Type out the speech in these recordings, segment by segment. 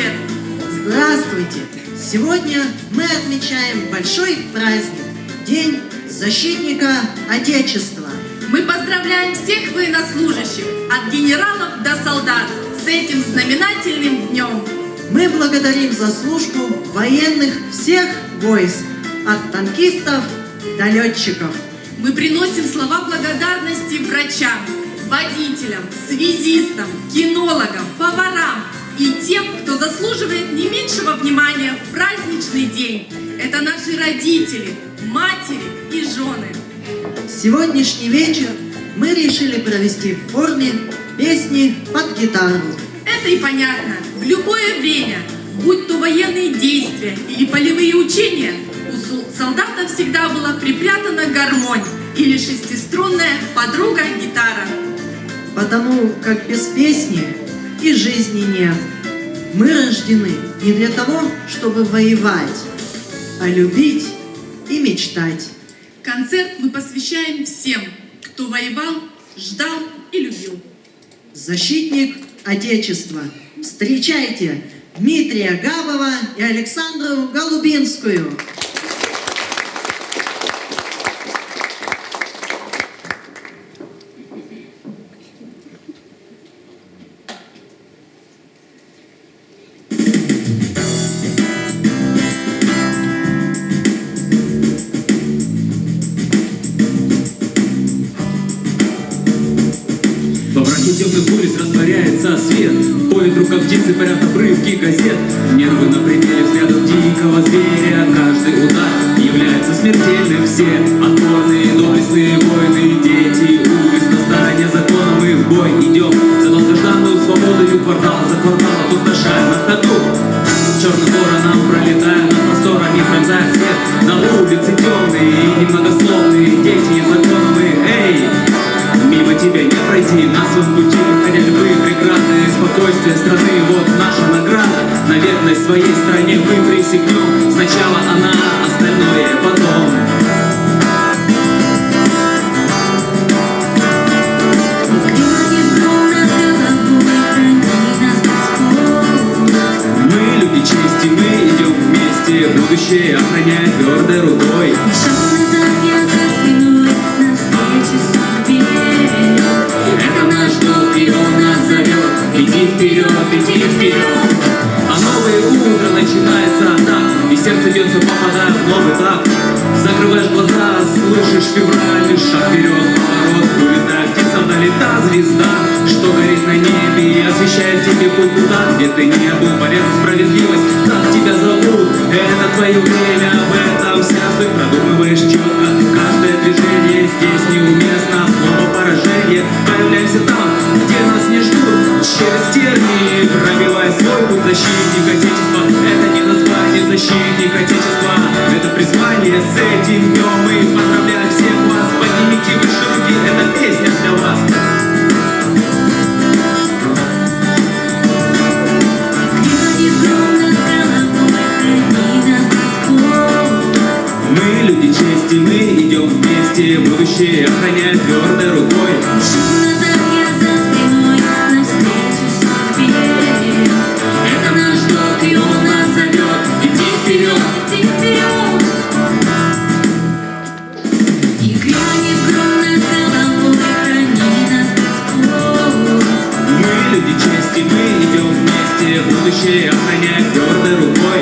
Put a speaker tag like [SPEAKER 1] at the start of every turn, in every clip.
[SPEAKER 1] вечер!
[SPEAKER 2] Здравствуйте! Сегодня мы отмечаем большой праздник – День защитника Отечества.
[SPEAKER 1] Мы поздравляем всех военнослужащих, от генералов до солдат, с этим знаменательным днем.
[SPEAKER 2] Мы благодарим за службу военных всех войск, от танкистов до летчиков.
[SPEAKER 1] Мы приносим слова благодарности врачам, водителям, связистам, кинологам, поварам и тем, кто заслуживает не меньшего внимания в праздничный день. Это наши родители, матери и жены.
[SPEAKER 2] Сегодняшний вечер мы решили провести в форме песни под гитару.
[SPEAKER 1] Это и понятно. В любое время, будь то военные действия или полевые учения, у солдата всегда была припрятана гармонь или шестиструнная подруга-гитара.
[SPEAKER 2] Потому как без песни и жизни нет. Мы рождены не для того, чтобы воевать, а любить и мечтать.
[SPEAKER 1] Концерт мы посвящаем всем, кто воевал, ждал и любил.
[SPEAKER 2] Защитник Отечества. Встречайте Дмитрия Габова и Александру Голубинскую.
[SPEAKER 3] Темных улиц растворяется свет. Поет рука птицы, парят обрывки газет. Нервы на пределе взглядов дикого зверя. Каждый удар является смертельным. Все отборные, доблестные воины, дети улиц на стороне закона. Мы в бой идем за долгожданную свободу. Квартал за кварталом опустошаем на ходу. Черным вороном пролетая над просторами, пронзая свет. На улице темные и немногословные дети незаконные. Эй! Мимо тебя не пройти, на своем пути ходя любые преграды. Спокойствие страны, вот наша награда. На верной своей стране мы присягнем. Сначала она, остальное потом. Мы люди чести, мы идем вместе. Будущее охраняет твердой рукой. Это наш долг, и он нас зовет. Иди вперед, иди вперед. А новое утро начинается так, и сердце бьется, попадая в новый этап. Закрываешь глаза, слышишь февральный шаг вперед, поворот, улетает птица вдали, та звезда, что горит на небе и освещает тебе путь туда, где ты не был. Порядок, справедливость, так тебя зовут. Это твое время, в этом вся суть. Продумываешь четко каждое движение. Здесь неуместно слово поражение. Появляемся там, где нас не ждут. Через тернии пробивая свой путь. Защитник Отечества, это не название. Защитник Отечества, это призвание. С этим днем мы поздравляем всех вас. Поднимите выше руки, эта песня для вас. Мы люди чести, мы идем вместе. Будущее охраняет твердой рукой. Это наш долг, и он нас зовет. Иди вперед, иди вперед. И грянет гром над головой, храни нас Господь. Мы люди чести, мы идем вместе. Будущее охраняет твердой рукой.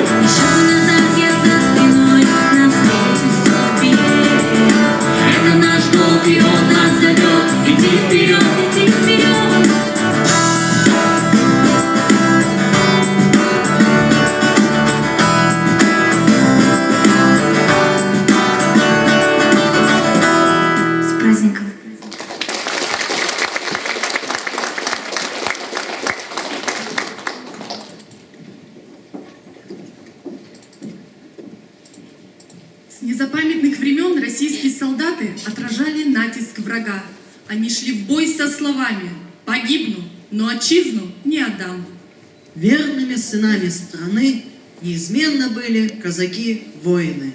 [SPEAKER 3] Это наш долг, и он нас зовет. Иди вперед, иди вперед.
[SPEAKER 4] С праздником!
[SPEAKER 1] С незапамятных времен российские солдаты отражали натиск врага. Они шли в бой со словами: «Погибну, но отчизну не отдам».
[SPEAKER 2] Верными сынами страны неизменно были казаки-воины,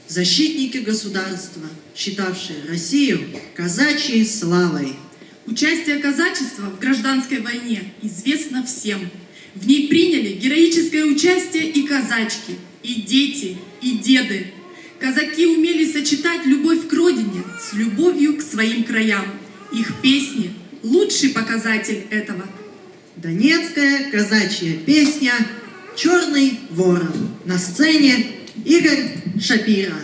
[SPEAKER 2] защитники государства, считавшие Россию казачьей славой.
[SPEAKER 1] Участие казачества в гражданской войне известно всем. В ней приняли героическое участие и казачки, и дети, и деды. Казаки умели сочетать любовь к родине с любовью к своим краям. Их песни – лучший показатель этого.
[SPEAKER 2] Донецкая казачья песня «Черный ворон». На сцене Игорь Шапира.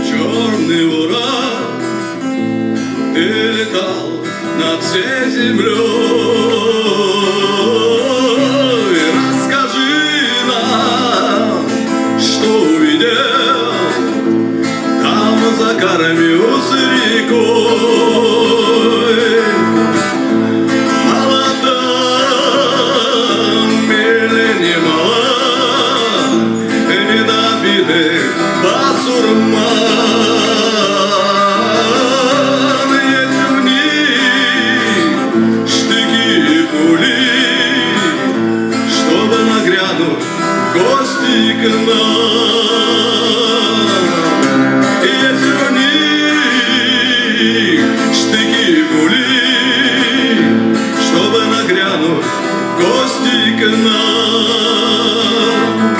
[SPEAKER 5] Черный ворон, ты летал над всей землей. Расскажи нам, что увидел там за горами у рекой. Молода или не мала, недобитых басурман. Есть в них штыки и пули, чтобы нагрянуть в гости к нам. Есть в них штыки и пули, чтобы нагрянуть в гости к нам.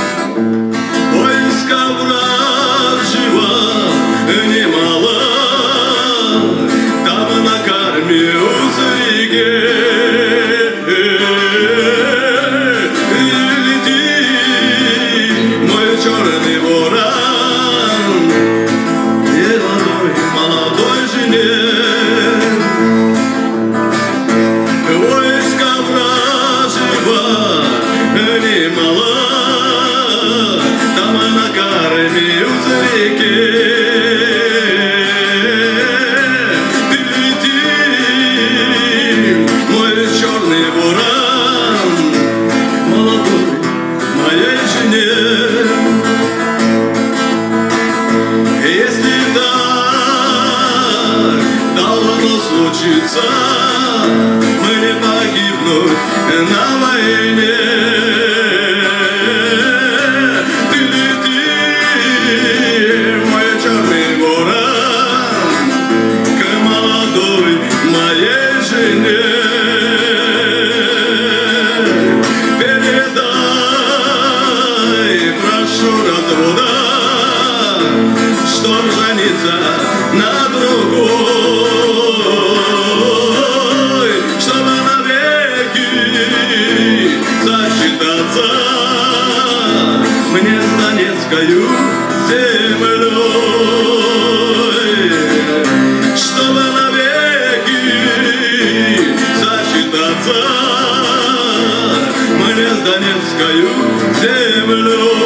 [SPEAKER 5] Войска вражьего немало, там на карме у реке. Лети, мой черный ворон, молодой жене. Войска вражьего немало, там на карме у реке. Ты лети, мой черный ворон, молодой моей жене. Если так должно случиться, мне погибнуть на войне. Ты лети, мой черный ворон, к молодой моей жене. Передай, прошу развода, чтоб жениться на другой, чтобы навеки засчитаться мне с Донецкою землей, чтобы навеки засчитаться мне с Донецкою землей.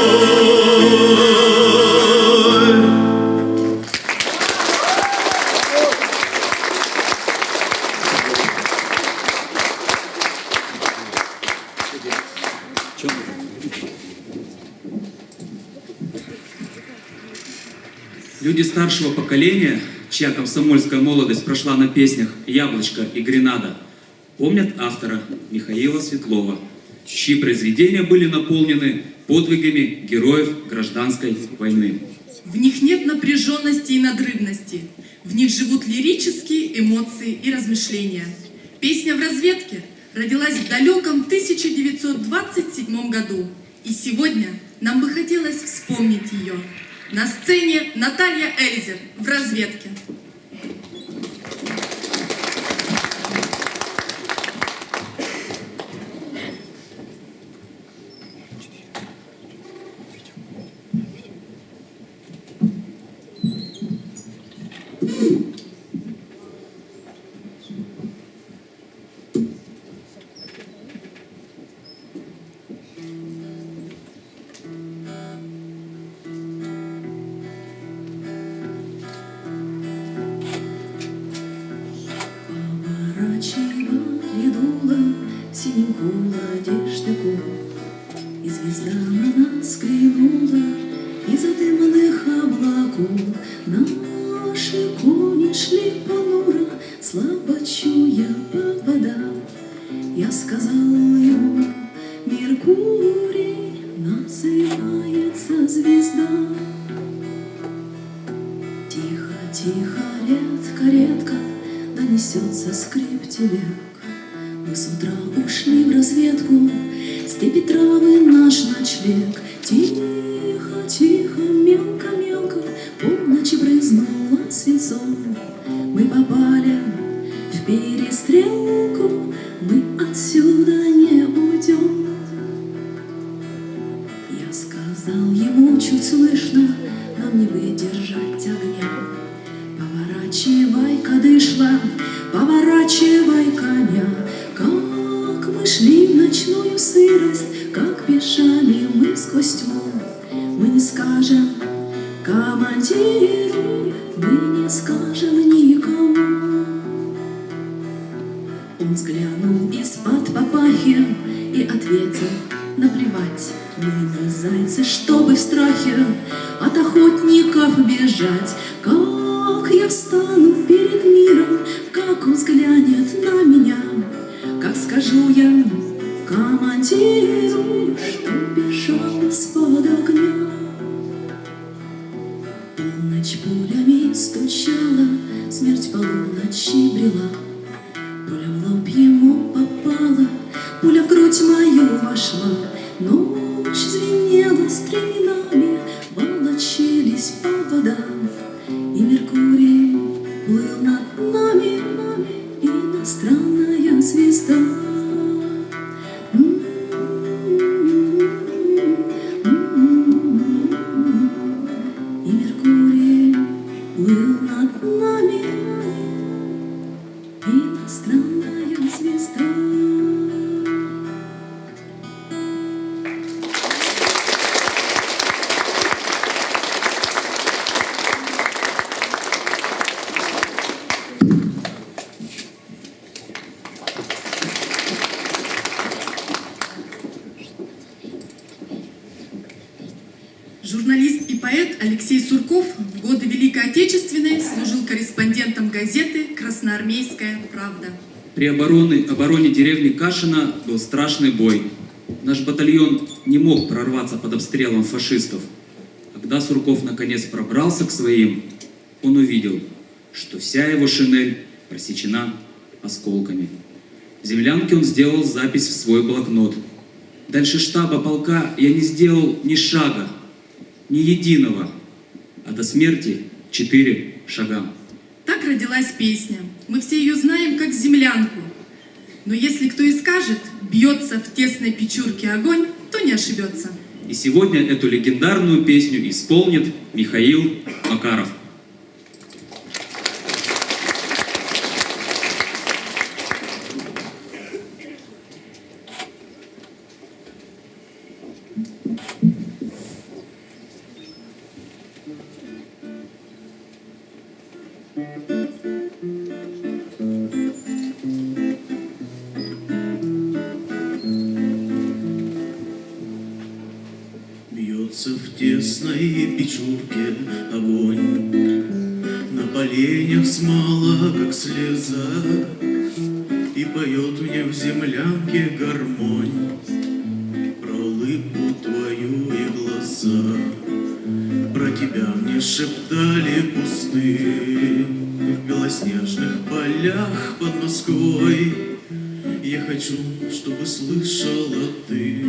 [SPEAKER 3] Люди старшего поколения, чья комсомольская молодость прошла на песнях «Яблочко» и «Гренада», помнят автора Михаила Светлова, чьи произведения были наполнены подвигами героев гражданской войны.
[SPEAKER 1] В них нет напряженности и надрывности. В них живут лирические эмоции и размышления. Песня «В разведке» родилась в далеком 1927 году. И сегодня нам бы хотелось вспомнить ее. На сцене Наталья Эльзер «В разведке».
[SPEAKER 6] Поворачивали дулом в синем холоде штыку, и звезда на нас глянула из-за дымных облаков. Наши кони шли понуро, слабо плачу я по водам. Я сказал ему: Меркурий, называется звезда. Тихо, тихо, редко, редко донесется скрип телег. Мы с утра ушли в разведку, степи травы наш ночлег. Тихо, тихо, мелко, мелко, полночи брызнула свинцом. Мы попали в перестрелку, мы отсюда не уйдем. Я сказал ему чуть слышно: нам не выдержать огня. Поворачивай-ка дышла, поворачивай коня. Как мы шли в ночную сырость, как бежали мы сквозь тьму. Мы не скажем командиру, мы не скажем никому. Он взглянул из-под папахи и ответил: наплевать, мы не зайцы, чтобы в страхе от охотников бежать. Как я встану перед миром, как он взглянет на меня, как скажу я командиру, что бежал из-под огня. Полночь пулями стучала, смерть полуночи брела. Пуля в лоб ему попала, пуля в грудь мою вошла. Ночь звенела стременами, волочились по водам, и Меркурий плыл над нами, иностранная звезда. И Меркурий плыл над нами, иностранная звезда.
[SPEAKER 1] Журналист и поэт Алексей Сурков в годы Великой Отечественной служил корреспондентом газеты «Красноармейская правда».
[SPEAKER 3] При обороне деревни Кашина был страшный бой. Наш батальон не мог прорваться под обстрелом фашистов. Когда Сурков наконец пробрался к своим, он увидел, что вся его шинель просечена осколками. В землянке он сделал запись в свой блокнот. Дальше штаба полка я не сделал ни шага, ни единого, а до смерти 4 шага.
[SPEAKER 1] Так родилась песня. Мы все ее знаем как землянку. Но если кто и скажет: бьется в тесной печурке огонь, то не ошибется.
[SPEAKER 3] И сегодня эту легендарную песню исполнит Михаил Макаров.
[SPEAKER 5] Бьется в тесной печурке огонь, на поленях смола, как слеза, и поет мне в землянке гармонь про улыбку твою и глаза. Про тебя мне шептали кусты в белоснежных полях под Москвой. Я хочу, чтобы слышала ты,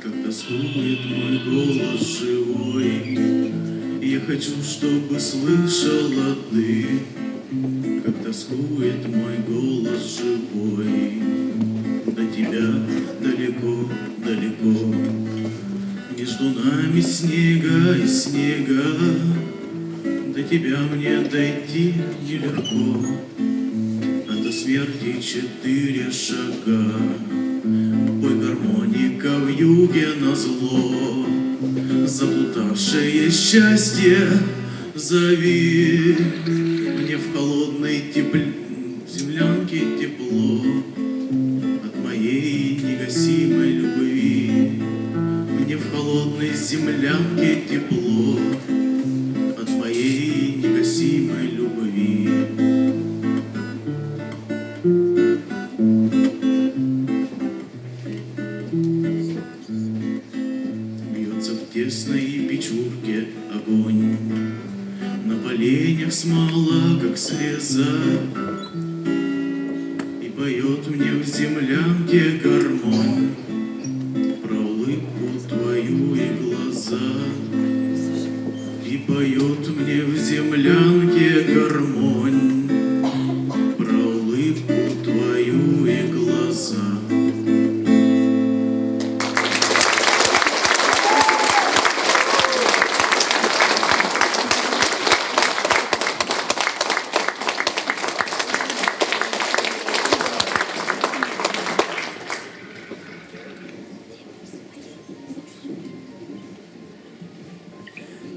[SPEAKER 5] как тоскует мой голос живой. Я хочу, чтобы слышала ты, как тоскует мой голос живой. До тебя далеко, далеко, между нами снега и снега. До тебя мне дойти нелегко, а до смерти 4 шага. Пой гармоника в юге назло, заплутавшее счастье зови. Мне в холодной землянке тепло от моей негасимой любви. Мне в холодной землянке тепло от моей негасимой любви. Бьется в тесной печурке огонь, на поленьях смола, как слеза, и поет мне в землянке гармонь про улыбку твою и глаза. И поет мне в землянке гармонь про улыбку твою и глаза.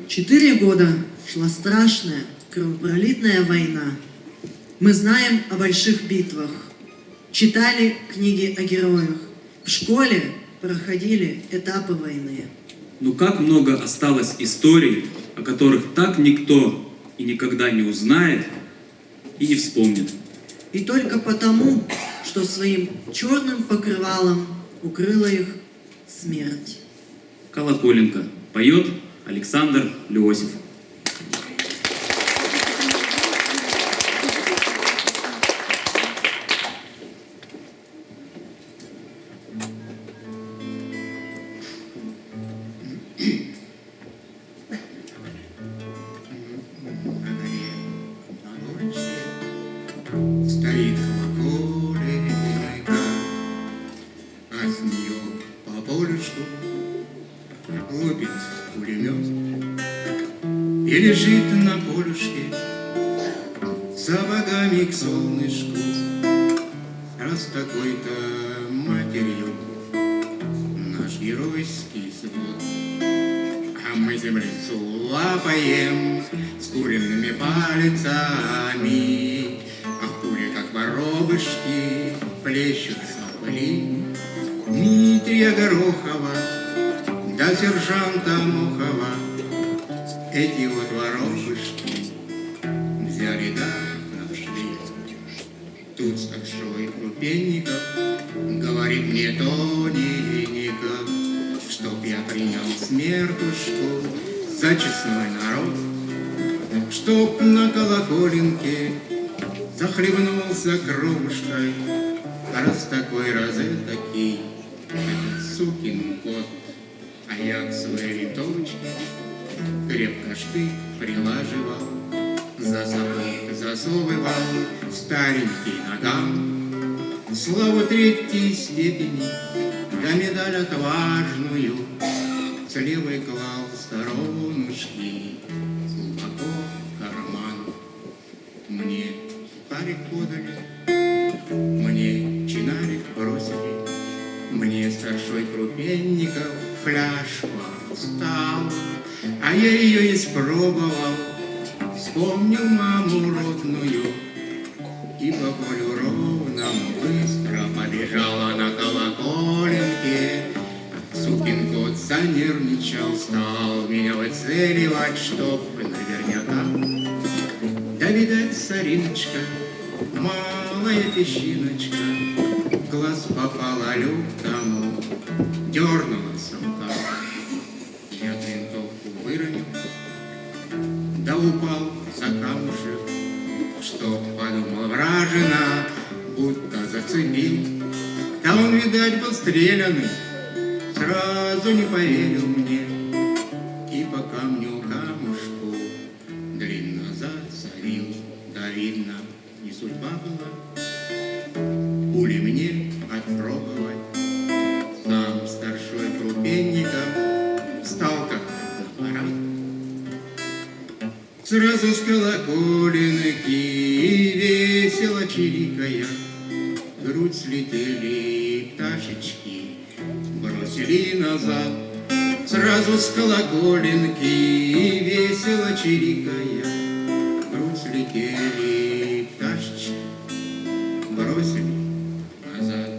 [SPEAKER 2] Четыре года шла страшная кровопролитная война. Мы знаем о больших битвах, читали книги о героях, в школе проходили этапы войны.
[SPEAKER 3] Но как много осталось историй, о которых так никто и никогда не узнает и не вспомнит.
[SPEAKER 2] И только потому, что своим черным покрывалом укрыла их смерть.
[SPEAKER 3] Колоколенко поет Александр Леосиф.
[SPEAKER 7] Стоит колоколенка, а с нее по полюшку лупит пулемет. И лежит на полюшке сапогами к солнышку, раз такой-то матерью наш геройский свод. А мы землицу лапаем с куриными пальцами, а пули, как воробышки, плещутся в пыли. Дмитрия Горохова до сержанта Мохова эти вот воробышки взяли да нашли. Тут старшой Крупенников говорит мне тоненько, чтоб я принял смертушку за честной народ, чтоб на колоколенке захлебнулся кровушкой, раз такой, раз этакий, этот сукин кот. А я к своей винтовочке крепко штык прилаживал, за сапог засовывал старенький наган. Славу третьей степени, да медаль отважную с левой клал сторонушки глубоко в карман. Мне сухарик подали, мне чинарик бросили, мне старшой Крупенников фляжку стал, а я ее испробовал, вспомнил маму родную, и по полю ровному быстро побежала на колоколенке. Сукин кот занервничал, стал меня выцеливать, чтоб наверняка. Да, видать, сориночка, малая песчиночка, глаз попала лютому, дернулась рука. Я винтовку выронил, да упал за камушек, что подумал вражина, будто зацепил. Да он, видать, был стрелянный, сразу не поверил мне, и по камню камушку длинно зацарил. Да, видно, не судьба была пули мне отпробовать. Сам старшой Крупенников стал как на парад. Сразу с колоколенки весело чирикая, грудь слетели пташечки, бросили назад. Сразу с колоколенки весело чирикая, грудь слетели пташечки, бросили назад.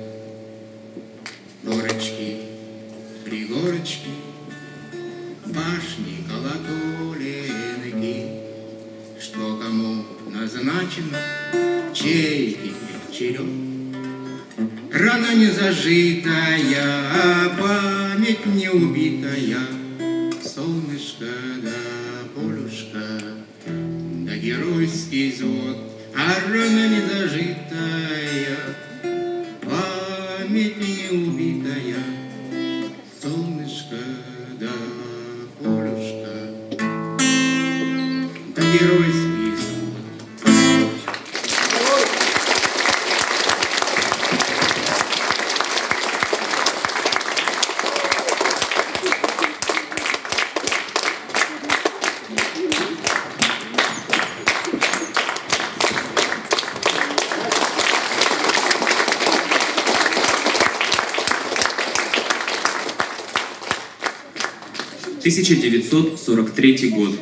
[SPEAKER 7] Горочки, пригорочки, башни, колоколенки, что кому назначено, чей теперь черед. Рана не зажитая, память не убитая, солнышко да полюшка, да геройский взвод, а рана не зажитая, память не убитая, солнышко да полюшка, да геройский взвод.
[SPEAKER 3] 1943 год.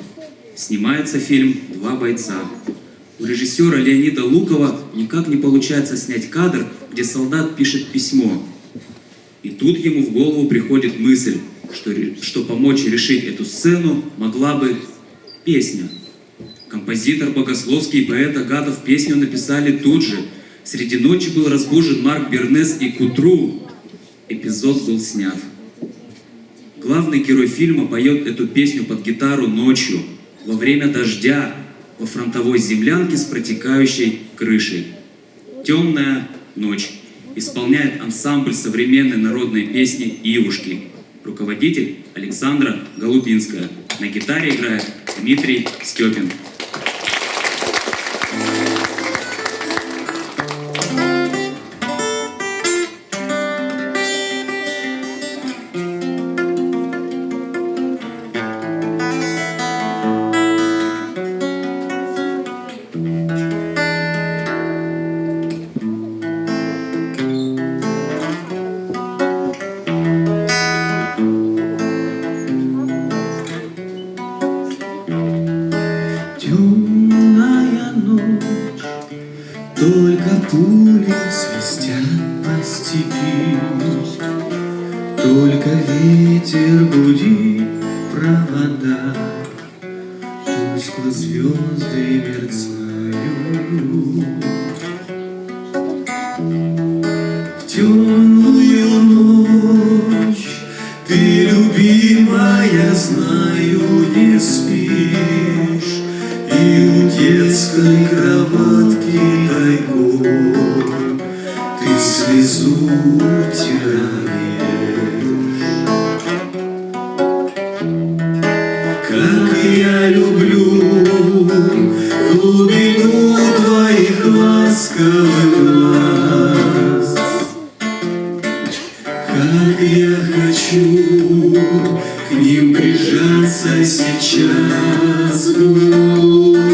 [SPEAKER 3] Снимается фильм «Два бойца». У режиссера Леонида Лукова никак не получается снять кадр, где солдат пишет письмо. И тут ему в голову приходит мысль, что помочь решить эту сцену могла бы песня. Композитор Богословский и поэт Агатов песню написали тут же. Среди ночи был разбужен Марк Бернес, и к утру эпизод был снят. Главный герой фильма поет эту песню под гитару ночью, во время дождя, по фронтовой землянке с протекающей крышей. «Темная ночь» исполняет ансамбль современной народной песни «Ивушки». Руководитель Александра Голубинская. На гитаре играет Дмитрий Степин.
[SPEAKER 5] Темная ночь, только пули свистят по степи, только ветер гудит в проводах, тускло звезды мерцают. В темную ночь ты, любимая, знаю, не спишь, и у детской кроватки тайком ты слезу утираешь. Как я люблю глубину твоих ласковых глаз, как я хочу к ним прижаться сейчас губами.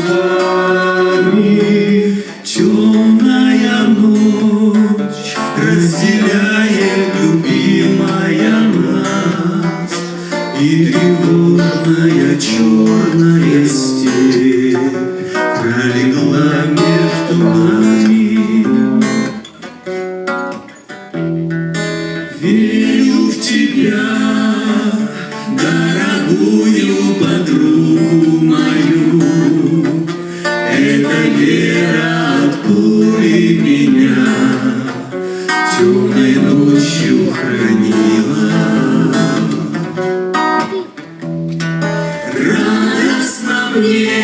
[SPEAKER 5] Темная ночь разделяет, любимая, нас, и тревожная черная степь пролегла между нами. Верю в тебя, дорогую подругу мою, эта вера от пули меня темной ночью хранила. Радостно мне,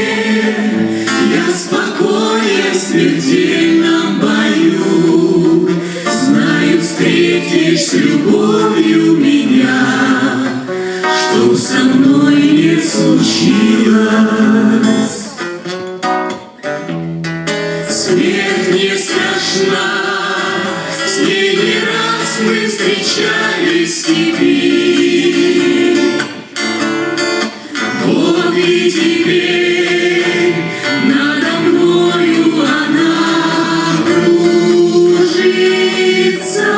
[SPEAKER 5] я спокойно в смертельном бою, знаю, встретишь с любовью меня, что со мной не случилось. Смерть не страшна, с ней не раз мы встречались в степи. Вот и теперь надо мною она кружится.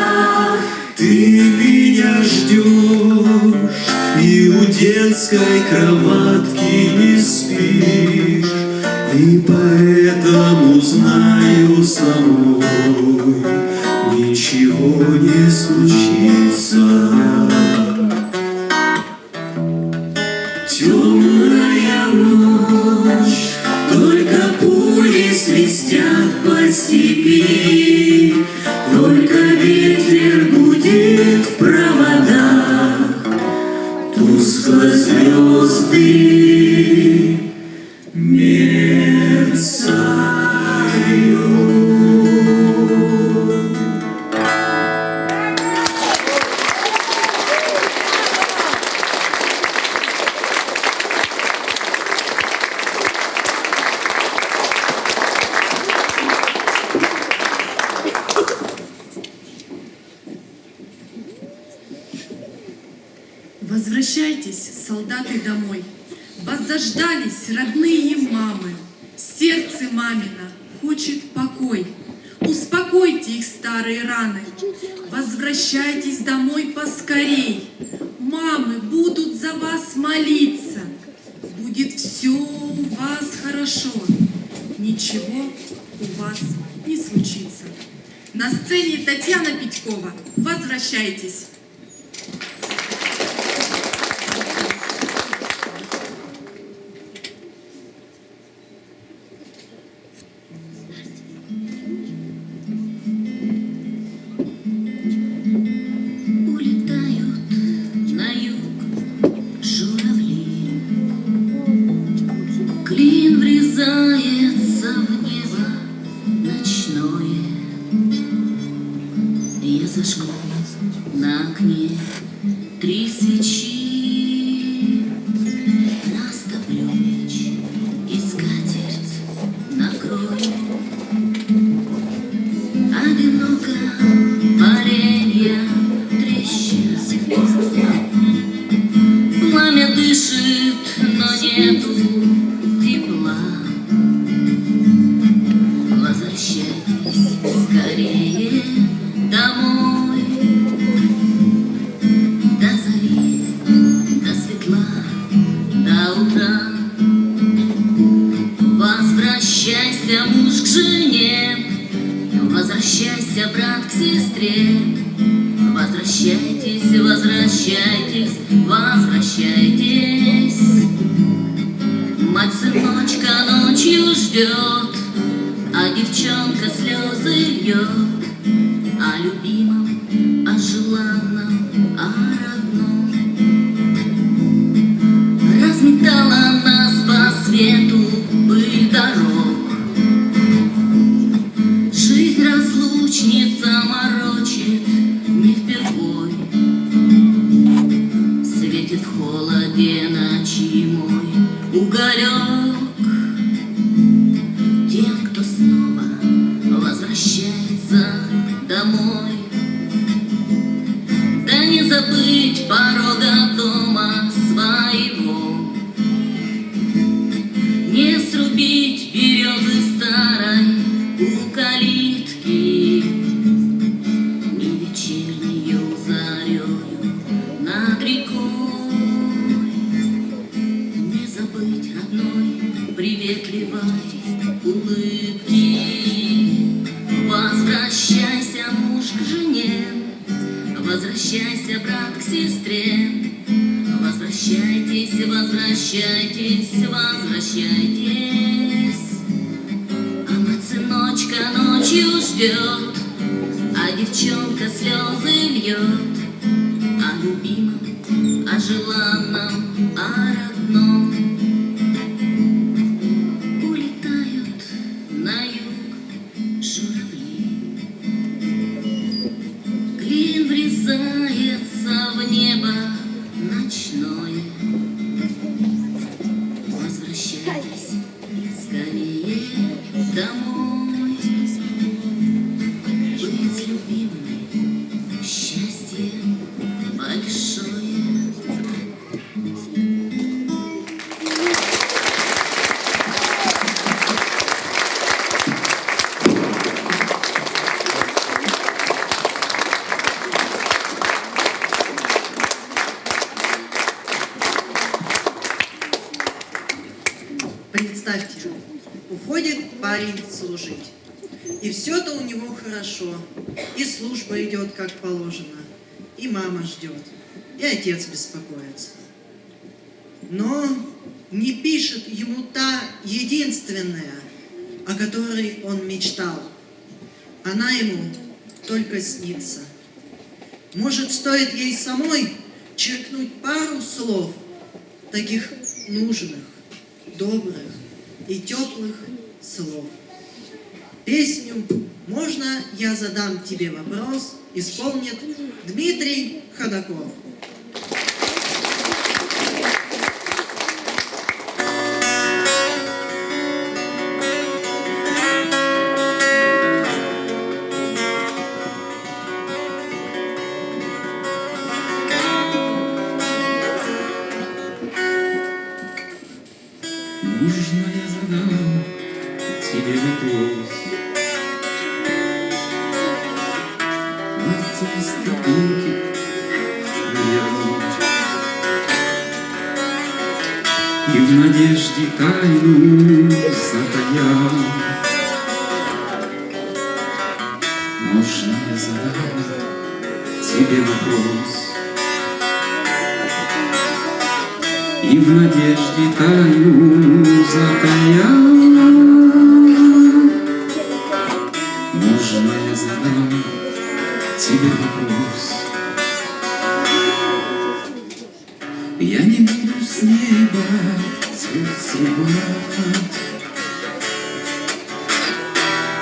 [SPEAKER 5] Ты меня ждешь, и у детской кроватки не спишь, и поэтому знаю, со мной ничего не случится. Темная ночь, только пули свистят по степи,
[SPEAKER 1] Возвращайтесь, солдаты, домой. Вас заждались родные мамы. Сердце мамино хочет покой. Успокойте их старые раны. Возвращайтесь домой поскорей. Мамы будут за вас молиться. Будет все у вас хорошо. Ничего у вас не случится. На сцене Татьяна Петькова. Возвращайтесь.
[SPEAKER 6] Улетают на юг журавли, клин врезается в небо ночное. Я зажгу на окне 3 свечи, растоплю печь и скатерть накрою. Одиноко поленья трещат, пламя дышит, но нету тепла. Возвращайтесь скорее домой, до зари, до светла, до утра. Возвращайся, муж, к жене, возвращайся, брат, к сестре. Возвращайтесь, возвращайтесь, возвращайтесь. Мать сыночка ночью ждет, а девчонка слезы льет. О любимом, о желанном, о родном. Разметала нас по свету пыль дорог. Жизнь разлучница морочит не впервой. Светит в холоде ночи мой уголек. Тем, кто снова возвращается домой, да не забыть порога дома своего, не срубить березы старой у калитки, не вечернею зарею над рекой, не забыть родной приветливой улыбки. Возвращайся, муж, к жене, возвращайся, брат, к сестре. Возвращайтесь, возвращайтесь, возвращайтесь. А мать сыночка ночью ждет, а девчонка слезы льет. О любимом, о желанном, о родном. Улетают на юг журавли, клин врезается в небо ночное. Возвращайтесь скорее домой. Быть с любимыми — счастье большое.
[SPEAKER 2] Представьте, уходит парень служить, и все-то у него хорошо, и служба идет как положено, и мама ждет, и отец беспокоится. Но не пишет ему та единственная, о которой он мечтал. Она ему только снится. Может, стоит ей самой черкнуть пару слов, таких нужных, добрых и теплых слов. Песню «Можно я задам тебе вопрос» исполнит Дмитрий Ходаков.
[SPEAKER 5] золотистой дымки смеялась. И в надежде тайну затаял. Можно я задам тебе вопрос? И в надежде тайну затаял. Можно я задам тебе вопрос? Я не буду с неба звезд срывать,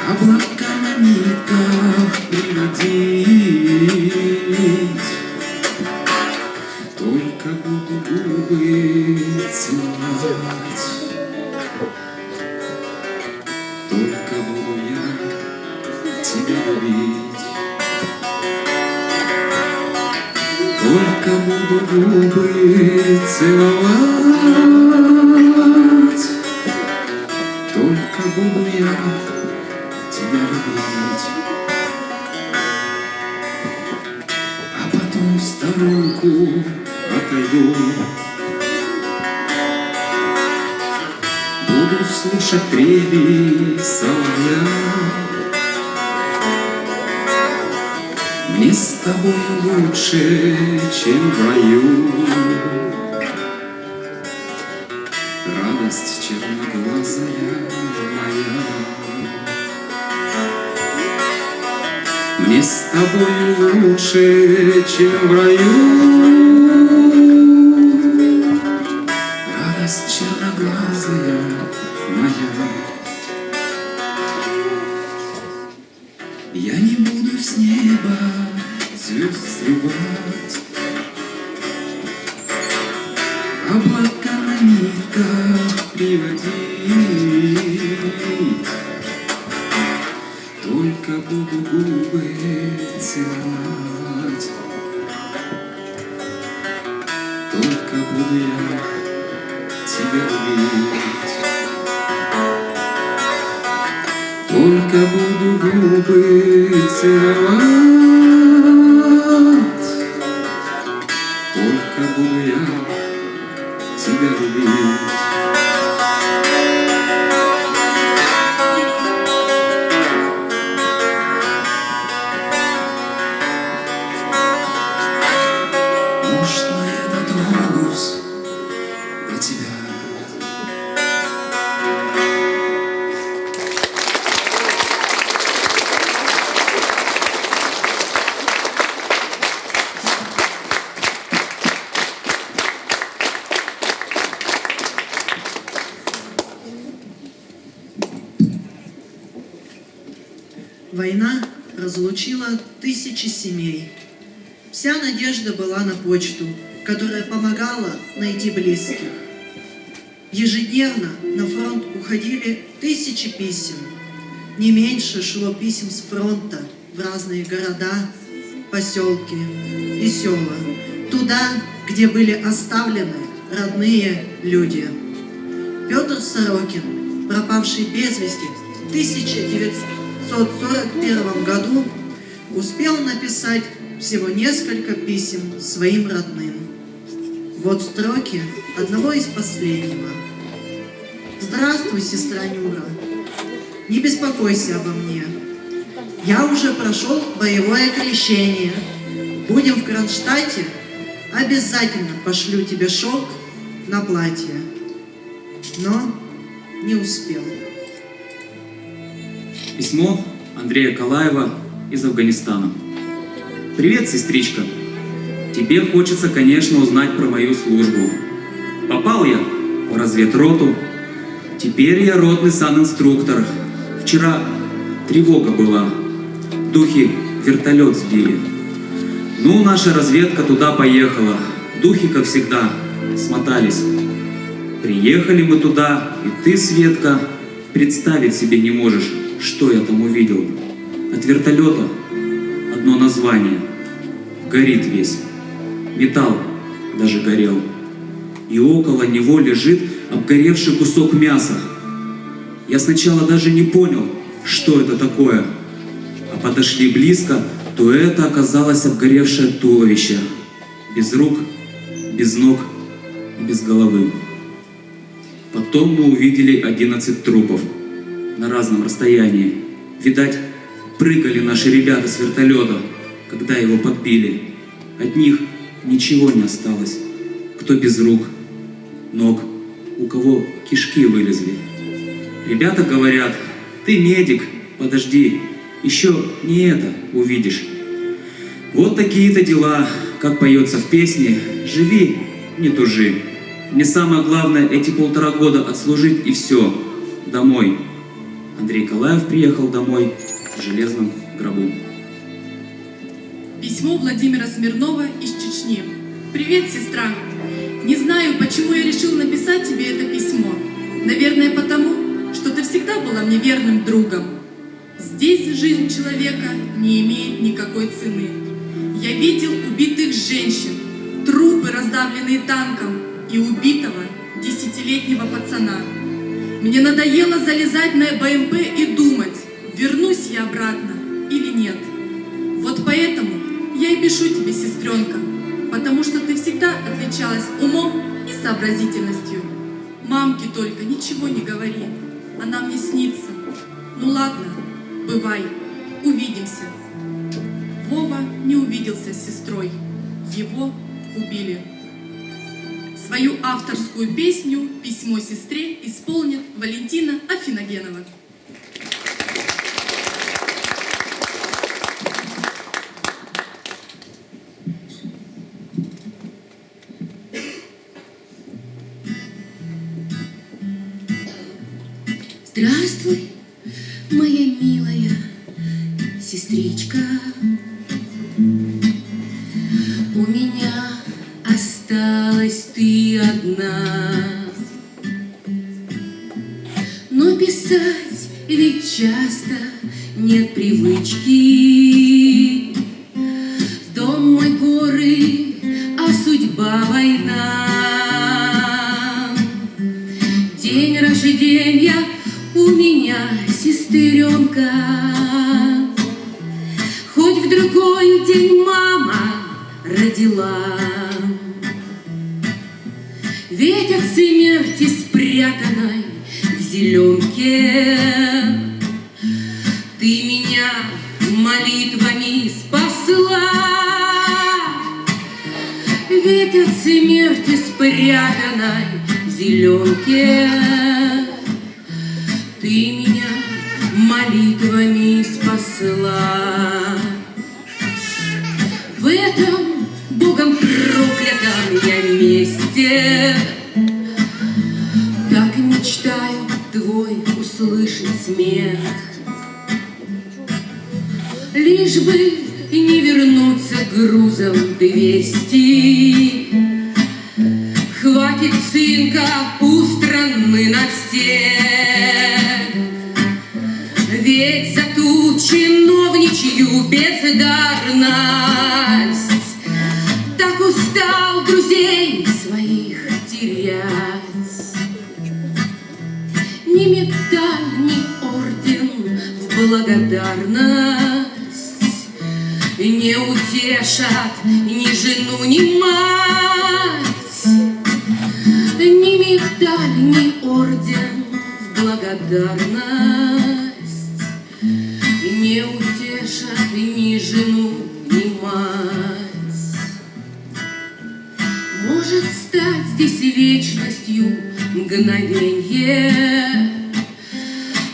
[SPEAKER 5] облака на нитках приводить. Только буду губы целовать. Только буду я тебя любить. Только буду губы целовать. Только буду я тебя любить. А потом в сторонку отойду. Буду слушать трели соловья. Мне с тобой лучше, чем в раю. Радость черноглазая моя. Мне с тобой лучше, чем в раю. Радость черноглазая моя. Я не буду с неба звезд срывать, облака на нитках приводить. Только буду губы целовать. Только буду я тебя любить. Только буду губы целовать. Только буду я тебя любить. Можно я дотронусь до тебя?
[SPEAKER 2] Война разлучила тысячи семей. Вся надежда была на почту, которая помогала найти близких. Ежедневно на фронт уходили тысячи писем. Не меньше шло писем с фронта в разные города, поселки и села. Туда, где были оставлены родные люди. Петр Сорокин, пропавший без вести в 1941 году, успел написать всего несколько писем своим родным. Вот строки одного из последнего. «Здравствуй, сестра Нюра, не беспокойся обо мне. Я уже прошел боевое крещение. Будем в Кронштадте, обязательно пошлю тебе шелк на платье». Но не успел.
[SPEAKER 3] Письмо Андрея Калаева из Афганистана. Привет, сестричка. Тебе хочется, конечно, узнать про мою службу. Попал я в разведроту. Теперь я ротный санинструктор. Вчера тревога была. Духи вертолет сбили. Ну, наша разведка туда поехала. Духи, как всегда, смотались. Приехали мы туда, и ты, Светка, представить себе не можешь, что я там увидел. От вертолета одно название. Горит весь. Металл даже горел. И около него лежит обгоревший кусок мяса. Я сначала даже не понял, что это такое. А подошли близко, то это оказалось обгоревшее туловище, без рук, без ног и без головы. Потом мы увидели 11 трупов на разном расстоянии. Видать, прыгали наши ребята с вертолета, когда его подбили. От них ничего не осталось. Кто без рук, ног, у кого кишки вылезли. Ребята говорят: ты медик, подожди, еще не это увидишь. Вот такие-то дела, как поется в песне: живи, не тужи. Мне самое главное эти 1,5 года отслужить, и все, домой. Андрей Калаев приехал домой в железном гробу.
[SPEAKER 1] Письмо Владимира Смирнова из Чечни. Привет, сестра. Не знаю, почему я решил написать тебе это письмо. Наверное, потому, что ты всегда была мне верным другом. Здесь жизнь человека не имеет никакой цены. Я видел убитых женщин, трупы, раздавленные танком, и убитого 10-летнего пацана. Мне надоело залезать на БМП и думать, вернусь я обратно или нет. Вот поэтому я и пишу тебе, сестренка, потому что ты всегда отличалась умом и сообразительностью. Мамке только ничего не говори, она мне снится. Ну ладно, бывай, увидимся. Вова не увиделся с сестрой, его убили. Свою авторскую песню «Письмо сестре» исполнит Валентина Афиногенова.
[SPEAKER 6] Здравствуй, моя милая сестричка. У меня осталась ты одна, но писать ведь часто нет привычки. Дом мой горы, а судьба война. День рождения у меня, сестренка, хоть в другой день мама родила. Ведь от смерти спрятанной в зеленке ты меня молитвами спасла. Ведь от смерти спрятанной в зеленке ты меня молитвами спасла. В этом Богом проклятом я месте так мечтаю твой услышать смех. Лишь бы не вернуться грузом 200, хватит цинка у страны на всех. Ведь за ту чиновничью бездарность так устал друзей своих терять. Ни медаль, ни орден в благодарность не утешат ни жену, ни мать. Ни медаль, ни орден в благодарность не утешат ни жену, ни мать. Может стать здесь вечностью мгновенье,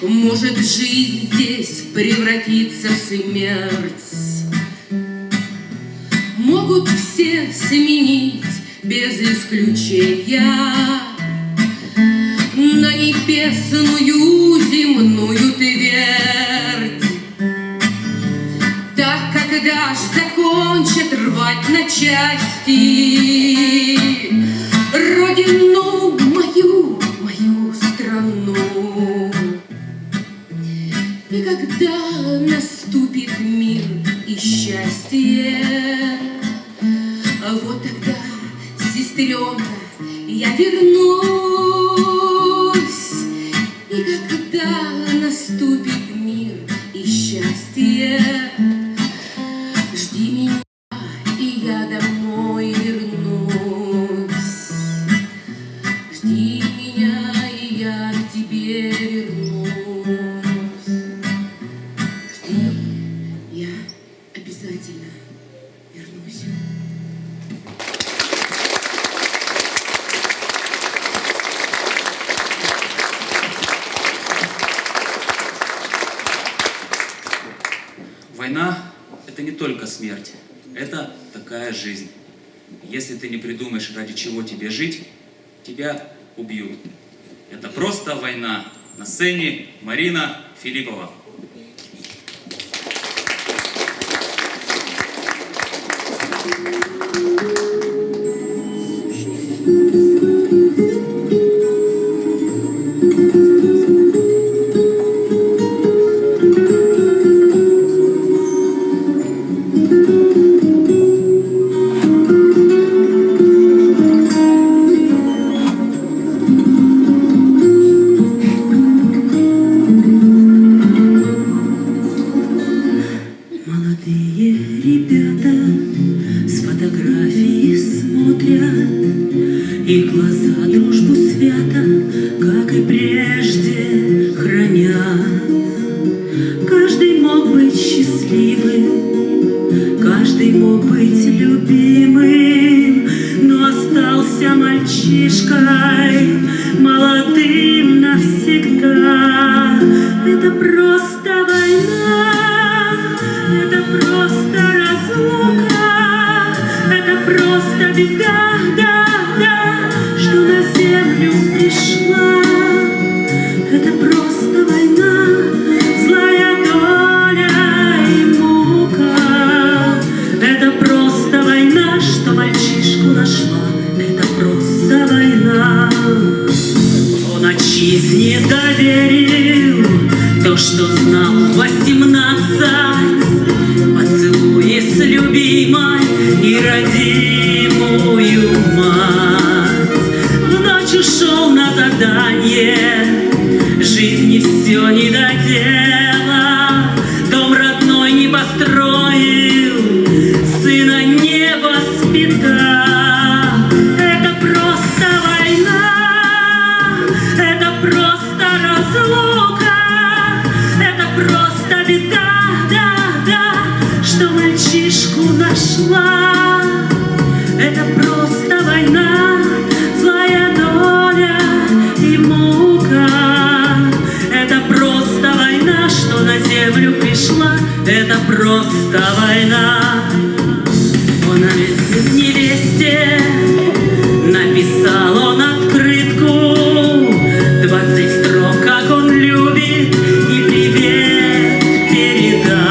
[SPEAKER 6] может жизнь здесь превратиться в смерть. Могут все сменить без исключения на небесную земную твердь. Так когда ж закончат рвать на части родину мою, мою страну, и когда наступит мир и счастье, вот тогда, сестренка, я вернусь. И когда наступит мир и счастье, обязательно вернусь.
[SPEAKER 3] Война – это не только смерть, это такая жизнь. Если ты не придумаешь, ради чего тебе жить, тебя убьют. Это просто война. На сцене Марина Филиппова.
[SPEAKER 6] Молодые ребята с фотографии смотрят, их глаза дружбу свято, как и прежде, хранят. Каждый мог быть счастливым, каждый мог быть любимым, но остался мальчишкой, молодым навсегда. Это просто война. Это просто разлука, это просто беда, да, да, что на землю пришла. Это просто война, злая доля и мука. Это просто война, что мальчишку нашла. Это просто война. Он отчизне доверил то, что знал в 18. Поцелуи с любимой и родимую мать. В ночь ушел на задание, жизни все не доделал, дом родной не построил, сына не воспитал. Это просто война, это просто разлука, это просто беда, что мальчишку нашла. Это просто война, злая доля и мука. Это просто война, что на землю пришла. Это просто война. Он о невесте написал он открытку, 20 строк, как он любит, и привет передал.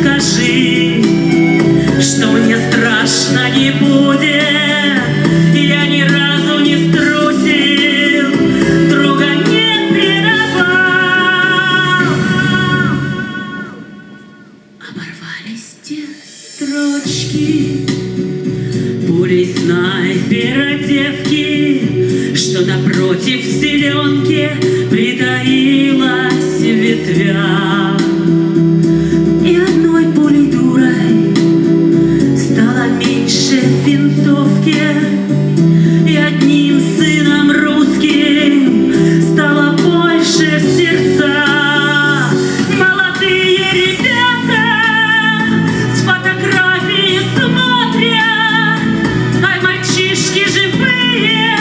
[SPEAKER 6] Скажи, что мне страшно не будет, я ни разу не струсил, друга не предавал. Оборвались те строчки пулей снайпера девки, что напротив зеленки притаилась в ветвях. И одной пулей дурой стало меньше в винтовке, и одним сыном русским стало больше в сердцах. Молодые ребята с фотографии смотрят, ай, мальчишки живые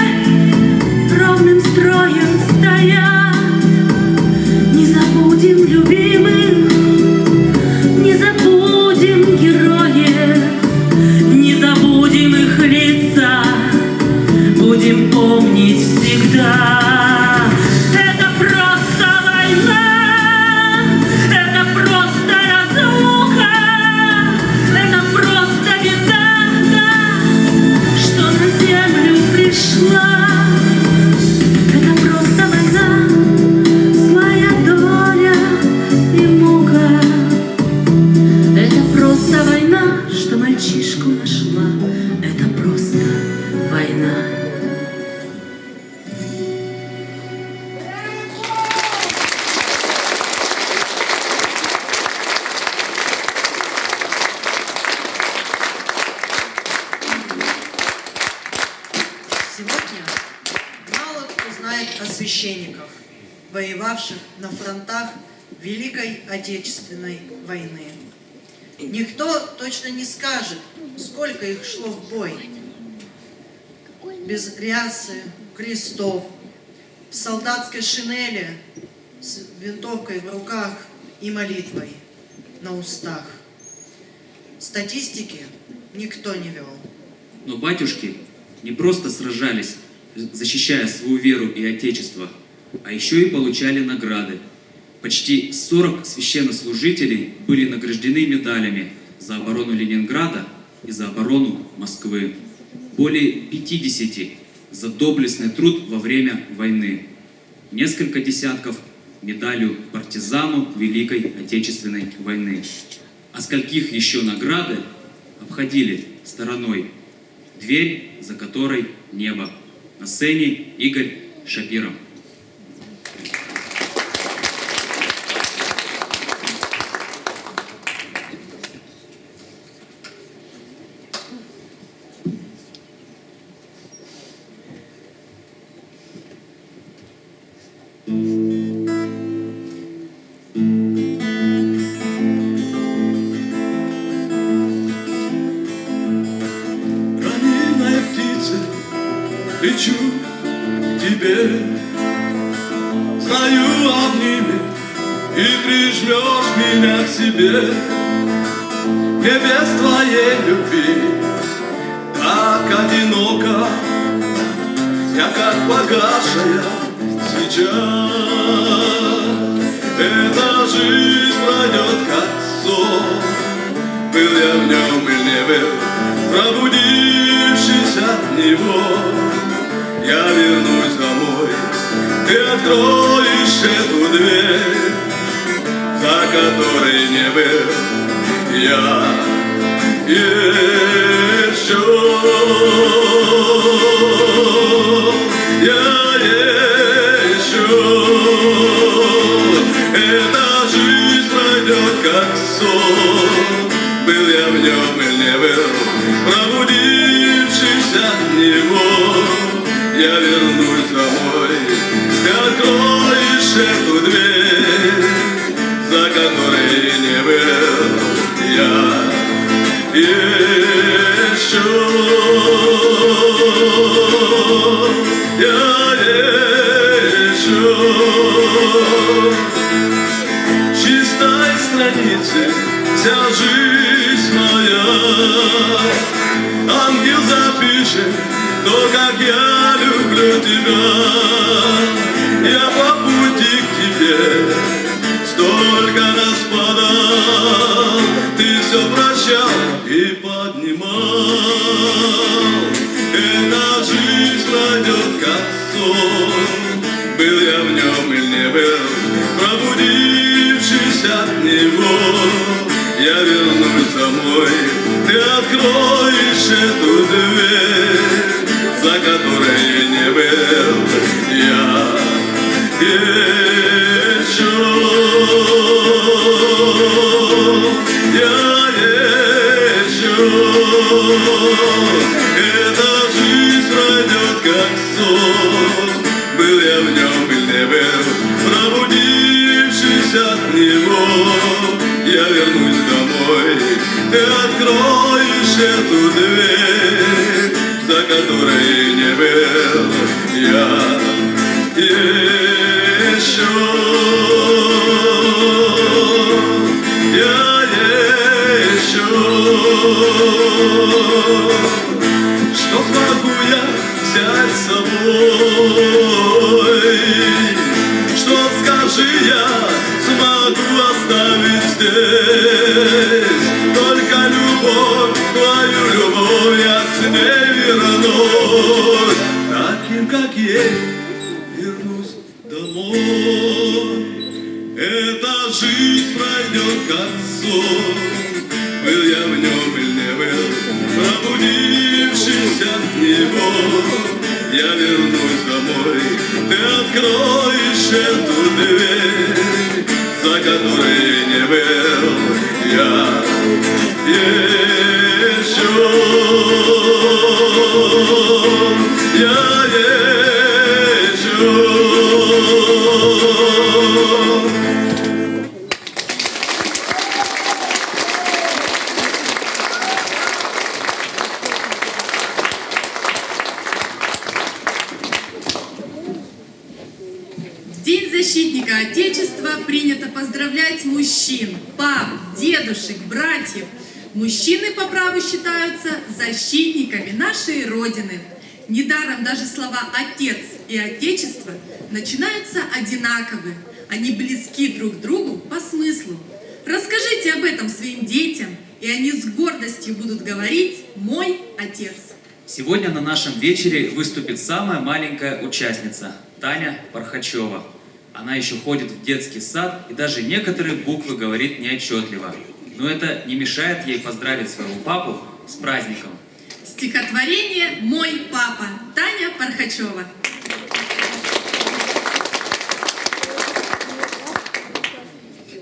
[SPEAKER 6] ровным строем стоят. Не забудем любимых, не забудем героев, не забудем их лица, будем помнить всегда. Это просто война, это просто разлука, это просто беда, что на землю пришла. Это просто война, злая доля и мука. Это просто война, что мальчишку нашла. Это просто война.
[SPEAKER 2] Сегодня мало кто знает о священниках, воевавших на фронтах Великой Отечественной войны. Никто точно не скажет, сколько их шло в бой. Без рясы, крестов, в солдатской шинели, с винтовкой в руках и молитвой на устах. Статистики никто не вел.
[SPEAKER 3] Но батюшки не просто сражались, защищая свою веру и отечество, а еще и получали награды. Почти 40 священнослужителей были награждены медалями за оборону Ленинграда и за оборону Москвы. Более 50 за доблестный труд во время войны. Несколько десятков медалью партизану Великой Отечественной войны. А скольких еще награды обходили стороной. Дверь, за которой небо. На сцене Игорь Шапиров.
[SPEAKER 5] Раненая птица, лечу к тебе. Знаю, обнимет и прижмешь меня к себе. Мне без твоей любви так одиноко. Я как погасшая свеча. Эта жизнь пройдет как сон. Был я в нем или не был, пробудившись от него, я вернусь домой. Ты откроешь эту дверь, за которой не был я еще. Я еще. Эта жизнь пройдет как сон. Был я в нем или не был, пробудившись от него, я вернусь домой. Ты откроешь эту дверь, за которой не был я еще. Я еще. Чистой страницы вся жизнь моя. Ангел запишет то, как я люблю тебя. Я по пути к тебе столько раз падал, ты все прощал и поднимал. Эта жизнь пройдет как сон. Был я в нем или не был, пробудившись от него, я вернусь домой. Ты откроешь эту дверь, за которой не был я еще. Я еще. Эта жизнь пройдет как сон. Был я в нем или не был, пробудившись от него, я вернусь домой. Ты откроешь эту дверь, за которой не был я еще. Я еще. Что смогу я взять с собой? Что, скажи, я смогу оставить здесь? Только любовь, твою любовь я с ней вернусь. Таким, как есть, вернусь домой. Эта жизнь пройдет как сон. Был я в нем или не был, пробудившись от него, я вернусь домой. Ты откроешь эту дверь, за которой не был я еще. Я еще.
[SPEAKER 1] поздравлять мужчин, пап, дедушек, братьев. Мужчины по праву считаются защитниками нашей Родины. Недаром даже слова «отец» и «отечество» начинаются одинаково. Они близки друг к другу по смыслу. Расскажите об этом своим детям, и они с гордостью будут говорить «мой отец».
[SPEAKER 3] Сегодня на нашем вечере выступит самая маленькая участница Таня Пархачева. Она еще ходит в детский сад и даже некоторые буквы говорит неотчетливо. Но это не мешает ей поздравить своего папу с праздником.
[SPEAKER 1] Стихотворение «Мой папа». Таня Пархачева.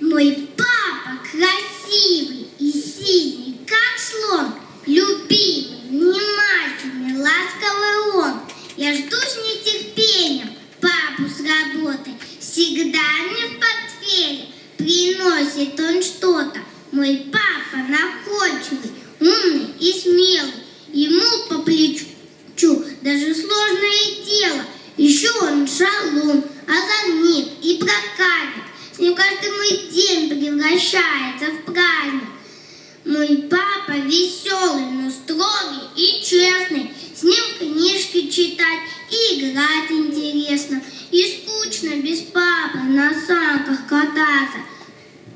[SPEAKER 8] Мой папа красивый и синий, как слон, любимый, внимательный, ласковый он. Я жду с нетерпением папу с работы. Всегда мне в портфеле приносит он что-то. Мой папа находчивый, умный и смелый. Ему по плечу даже сложное дело. Еще он шалун, озорник и проказник. С ним каждый мой день превращается в праздник. Мой папа веселый, но строгий и честный. С ним книжки читать и играть интересно. И скучно без папы на санках кататься.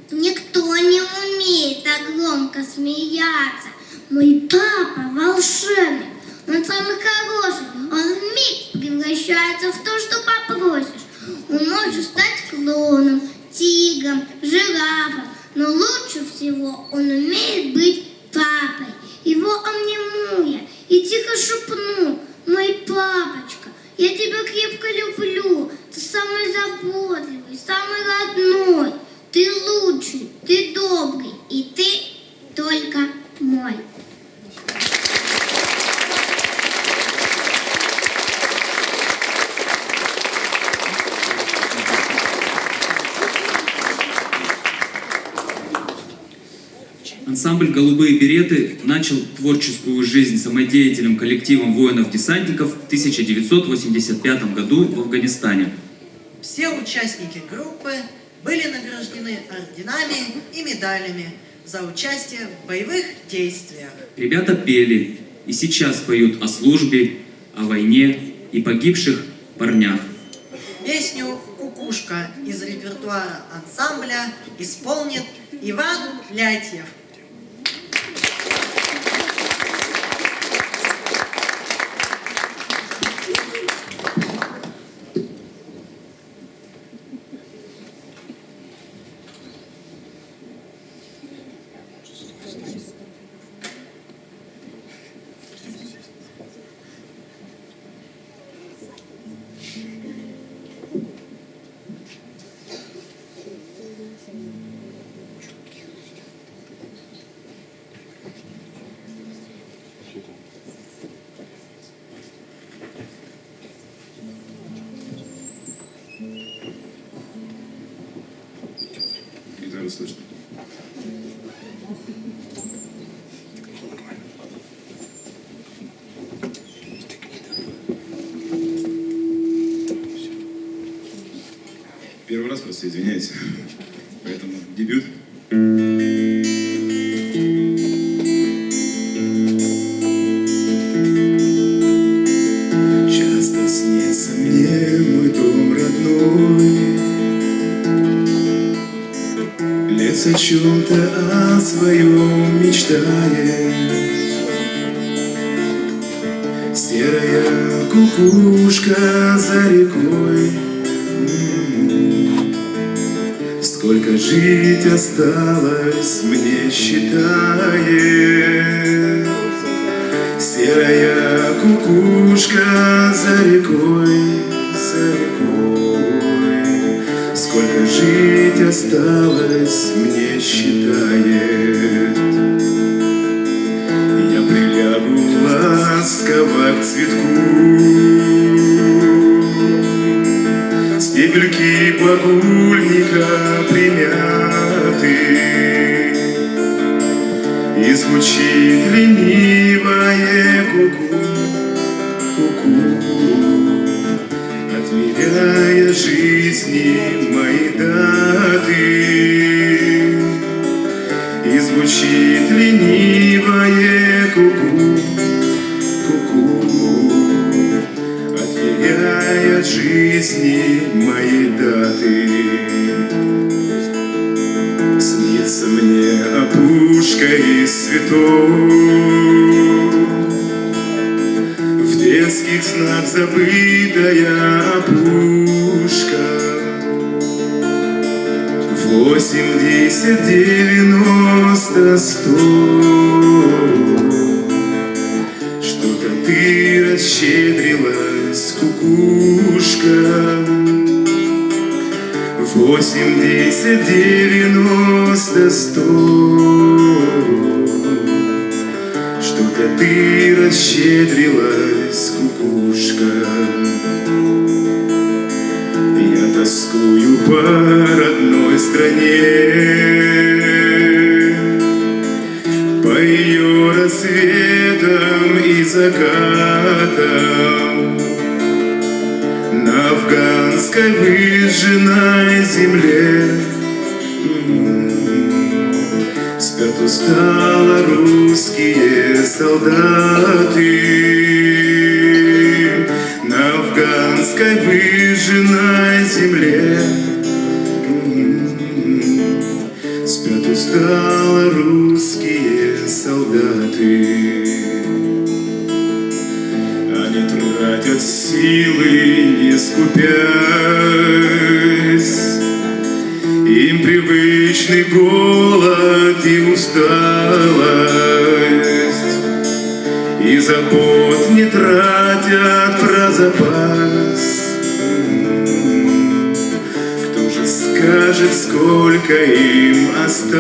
[SPEAKER 8] Никто не умеет так громко смеяться. Мой папа волшебник, он самый хороший. Он вмиг превращается в то, что попросишь. Он может стать клоуном, тигром, жирафом, но лучше всего он умеет быть папой. Его обниму я и тихо шепну: мой папочка, я тебя крепко люблю. Ты самый заботливый, самый родной. Ты лучший, ты добрый, и ты только мой.
[SPEAKER 3] Ансамбль «Голубые береты» начал творческую жизнь самодеятельным коллективом воинов-десантников в 1985 году в Афганистане.
[SPEAKER 2] Все участники группы были награждены орденами и медалями за участие в боевых действиях.
[SPEAKER 3] Ребята пели и сейчас поют о службе, о войне и погибших парнях.
[SPEAKER 2] Песню «Кукушка» из репертуара ансамбля исполнит Иван Лятьев.
[SPEAKER 5] Гитару слышно. Первый раз просто извиняюсь. Поэтому дебют. Часто снится мне мой дом родной. Лес о чем-то о своем мечтает. Серая кукушка за рекой. Сколько жить осталось, мне считает. Серая кукушка за рекой, за рекой. Сколько жить осталось, мне считает. Я прилягу ласково к цветку. Стебельки багульника примяты, и звучит ленивое ку-ку, ку-ку, отмеряя жизни мои даты. и звучит ленивое ку-ку, ку-ку, отмеряя от жизни моей даты. Снится мне опушка из цветов, в детских снах забытая опушка. 8, 10, 90, 100. Что-то ты расщедрилась, кукушка. 8, 10, 90, 100. Что-то ты расщедрилась, кукушка. Я тоскую по родной стране, по ее рассветам и закатам, на афганской выжженной земле. Спят устало русские солдаты, на афганской выжженной земле. Спят устало русские солдаты. Они тратят силы, не скупясь, им привычный голод и усталость, и забот не тратят про запас. Кто же скажет, сколько им осталось,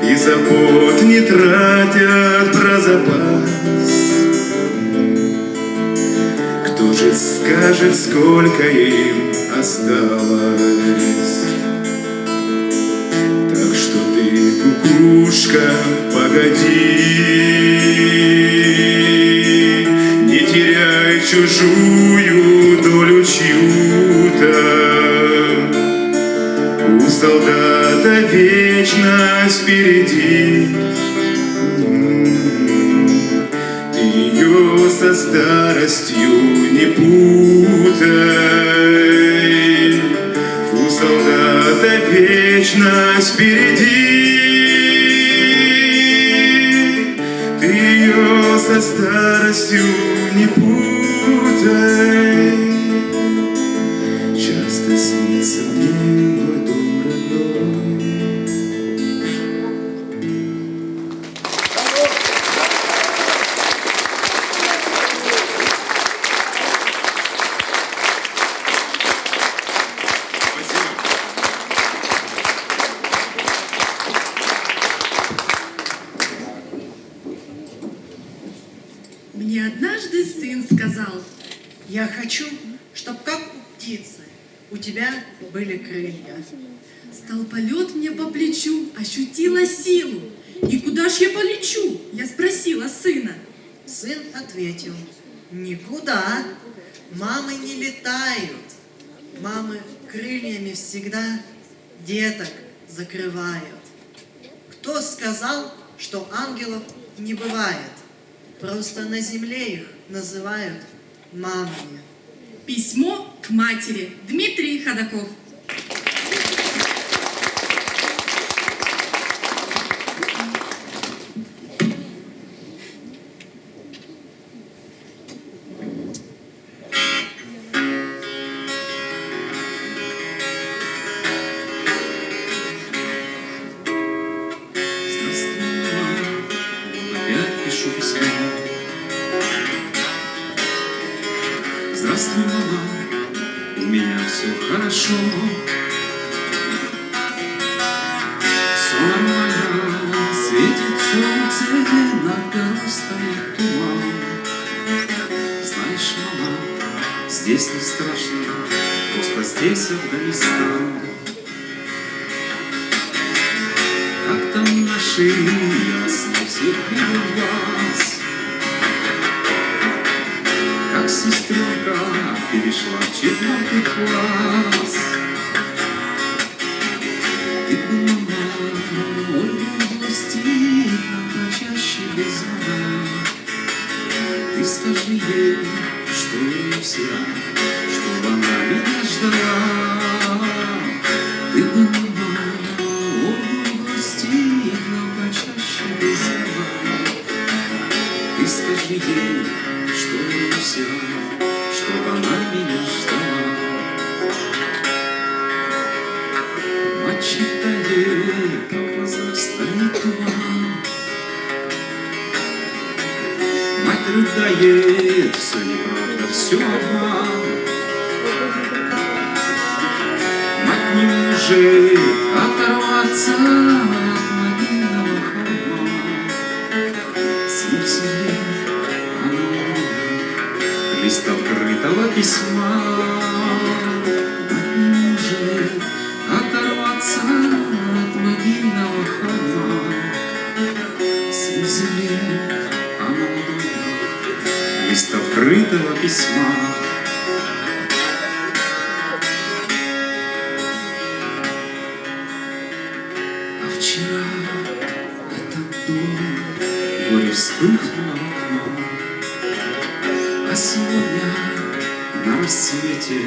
[SPEAKER 5] и забот не тратят про запас. Кто же скажет, сколько им осталось? Так что ты, кукушка, погоди, не теряй чужую долю чью-то. У солдата вечность впереди, ты ее со старостью не путай. У солдата вечность впереди, ты ее со старостью не путай. Часто снится мне мой дом родной.
[SPEAKER 1] Мне однажды сын сказал:
[SPEAKER 2] Я хочу, чтоб как у птицы у тебя были крылья.
[SPEAKER 1] стал полет мне по плечу, ощутила силу. И куда ж я полечу? Я спросила сына.
[SPEAKER 2] Сын ответил: никуда. Мамы не летают. Мамы крыльями всегда деток закрывают. Кто сказал, что ангелов не бывает? Просто на земле их называют мамами.
[SPEAKER 1] Письмо к матери. Дмитрий Ходаков.
[SPEAKER 3] Опять пишу письмо. Здравствуй, мама, у меня все хорошо. Все нормально, светит солнце, над горой стоит туман. Знаешь, мама, здесь не страшно, просто здесь Афганистан. Как там наши, ясно всех видел вас. Как сестренка перешла в 4 класс. считает, как возрастает туман. Мать рыдает, все неправда, все обман. Мать не может оторваться от могильного холма. Сын в себе, она много, лист открытого письма. Мать не может оторваться от могильного холма. Сын в земле, а молодой, лист открытого письма. А вчера этот дом горе вспыхнуло в окно, а сегодня на рассвете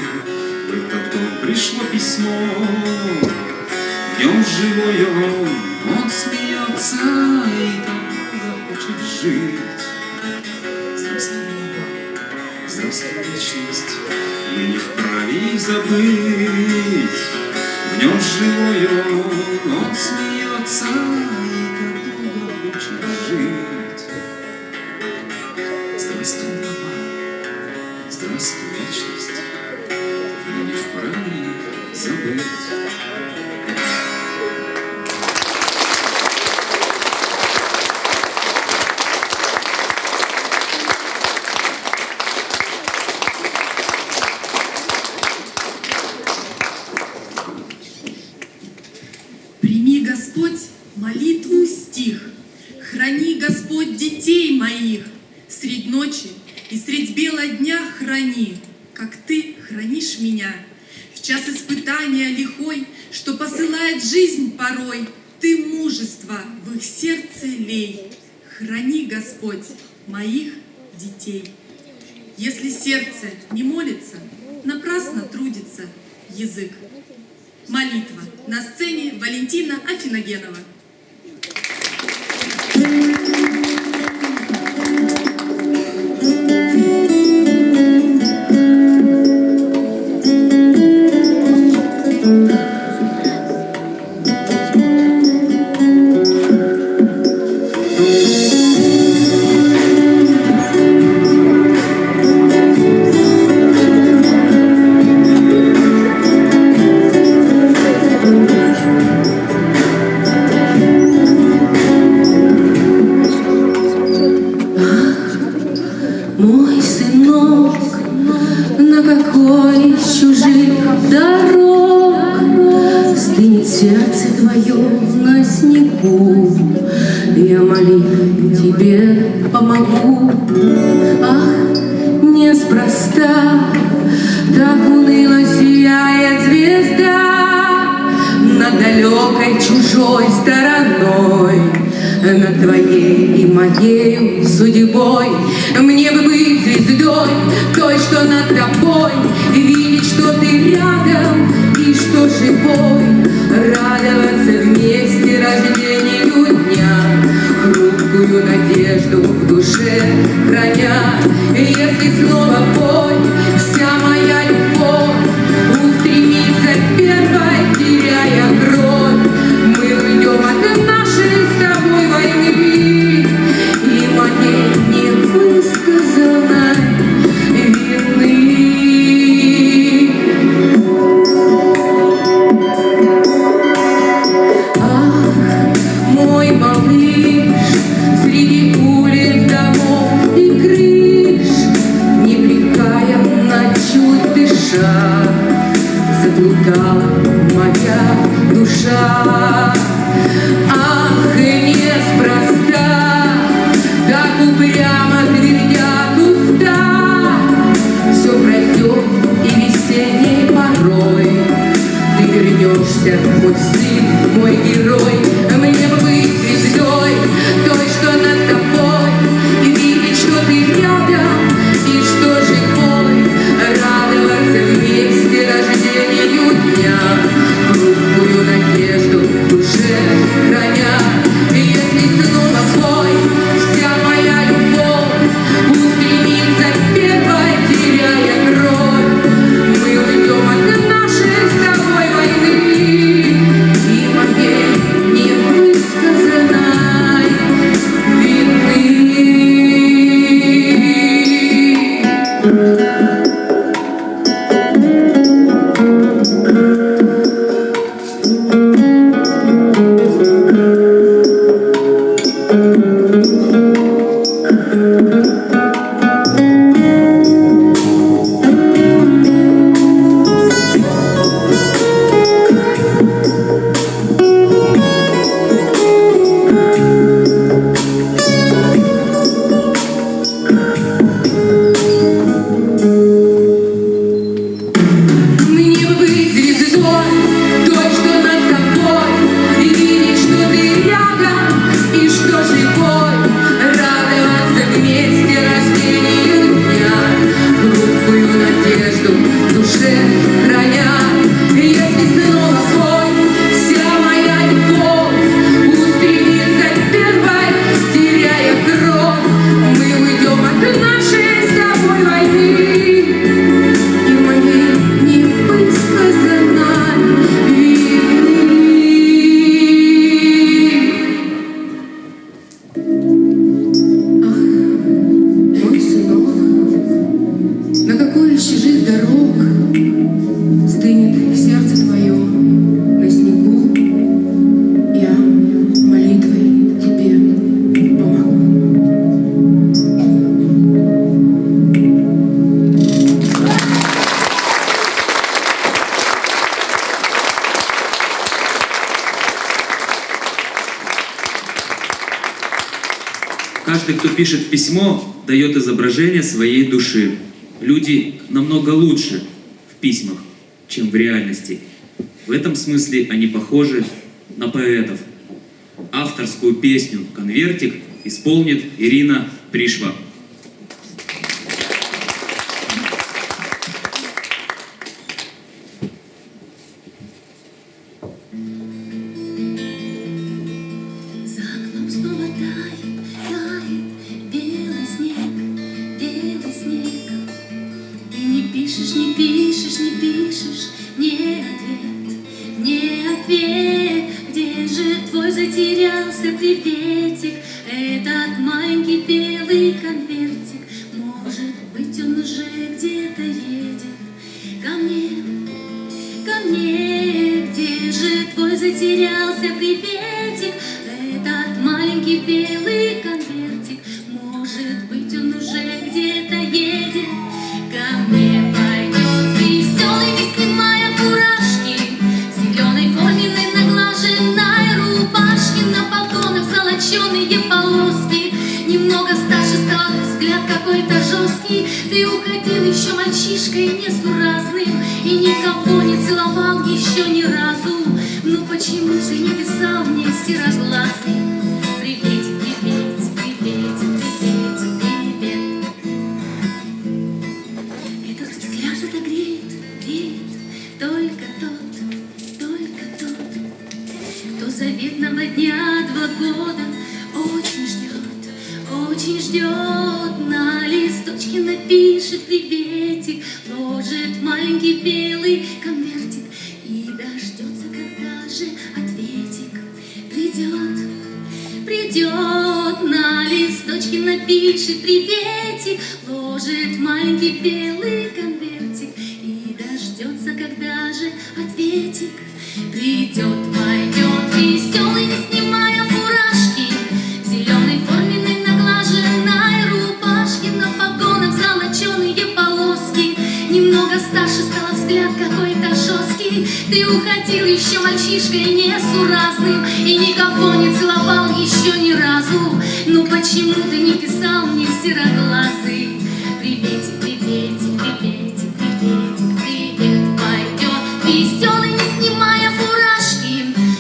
[SPEAKER 3] в этот дом пришло письмо. В нем живой он смеется и так много хочет жить. Здравствуй, небо, здравствуй, вечность, мы не вправе их забыть. В нем живой он смеется и так долго хочет жить. Здравствуй, небо, здравствуй, вечность, мы не вправе их забыть.
[SPEAKER 1] Прими, Господь, молитву стих, храни, Господь, детей моих, средь ночи и средь бела дня храни, как Ты хранишь меня. В час испытания лихой, что посылает жизнь порой, Ты мужество в их сердце лей. Храни, Господь, моих детей. Если сердце не молится, напрасно трудится язык. Молитва. На сцене Валентина Афиногенова.
[SPEAKER 6] Мой сынок, на какой из чужих дорог стынет сердце твое на снегу? Я молитвой тебе помогу. Ах, неспроста так уныло сияет звезда над далекой чужой стороной, над твоей и моей судьбой. Мне бы быть звездой, той, что над тобой, видеть, что ты рядом и что живой, радоваться вместе рождению дня, хрупкую надежду в душе храня. Если снова боль, вся моя любовь устремится первой, теряя кровь, мы уйдем от нашей с тобой войны и моей невысказанной вины. Ах, мой малыш, среди улиц, домов и крыш, непрекаянно чуть дыша, заплутала моя душа. Ах, неспроста так упрямо твердят уста, все пройдет и весенней порой ты вернешься, мой сын, мой герой. Мне бы быть звездой, той, что над тобой, и видеть, что ты рядом и что живой, радоваться вместе рождению дня, хрупкую надежду в душе храня. Если снова бой, вся моя любовь устремится первой, теряя кровь, мы уйдем от нашей с тобой войны
[SPEAKER 3] Каждый, кто пишет письмо, дает изображение своей души. Люди намного лучше в письмах, чем в реальности. В этом смысле они похожи на поэтов. Авторскую песню «Конвертик» исполнит Ирина Пришва.
[SPEAKER 6] За окном снова тает, тает белый снег, белый снег. Ты не пишешь, не пишешь, не пишешь мне ответ, мне ответ. Где же твой затерялся приветик, этот маленький белый конвертик? Может быть, он уже где-то едет ко мне, ко мне. Где же твой затерялся приветик, этот маленький белый конвертик? Может быть, он уже где-то едет ко мне. Пойдет веселый, не снимая фуражки, в зеленой форменной наглаженной рубашке, на погонах золоченые полоски. Немного старше стал, взгляд какой-то жесткий. Ты уходил еще мальчишкой несуразным и никого не целовал еще ни разу. Ну почему же не писал мне сероглазый? Приветик, приветик, приветик, приветик, привет. Этот взгляд это греет, греет только тот, кто заветного дня 2 года очень ждет. На листочке напишет приветик, ложит маленький белый конвертик и дождется, когда же ответик придет. Придет, на листочке напишет приветик, ложит маленький белый конвертик и дождется, когда же ответик придет. Пойдет веселый, не снимая фуражки, в зеленой форменной наглаженной рубашке, на погонах золоченые полоски. Немного старше стал, взгляд какой-то жесткий. Ты уходил еще мальчишкой несуразным и никого не целовал еще ни разу. Ну почему ты не писал мне сероглазый? Приветик, приветик, приветик, приветик, привет. Пойдет веселый, не снимая фуражки,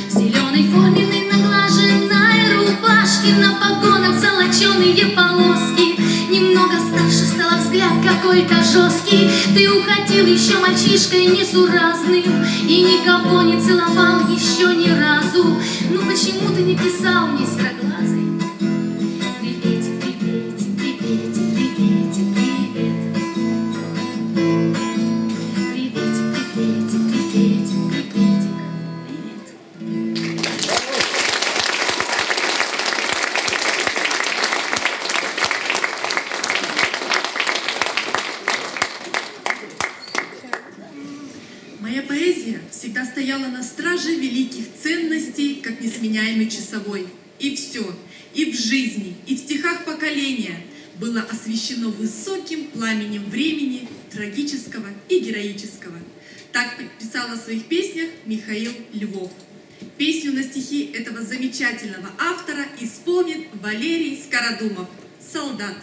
[SPEAKER 6] в зеленой форменной наглаженной рубашке, на погонах золоченые полоски. Немного старше стал, взгляд какой-то жесткий. Ты уходил еще мальчишкой несуразным и никого не целовал еще ни разу. Ну почему ты не писал мне сероглазый? Приветик, приветик, приветик, приветик, привет. Приветик, приветик, приветик, приветик, привет.
[SPEAKER 1] Моя поэзия всегда стояла на страже великих ценностей, как несменяемый часовой. И все, и в жизни, и в стихах поколения было освещено высоким пламенем времени, трагического и героического. Так писал о своих песнях Михаил Львов. Песню на стихи этого замечательного автора исполнит Валерий Скородумов «Солдат».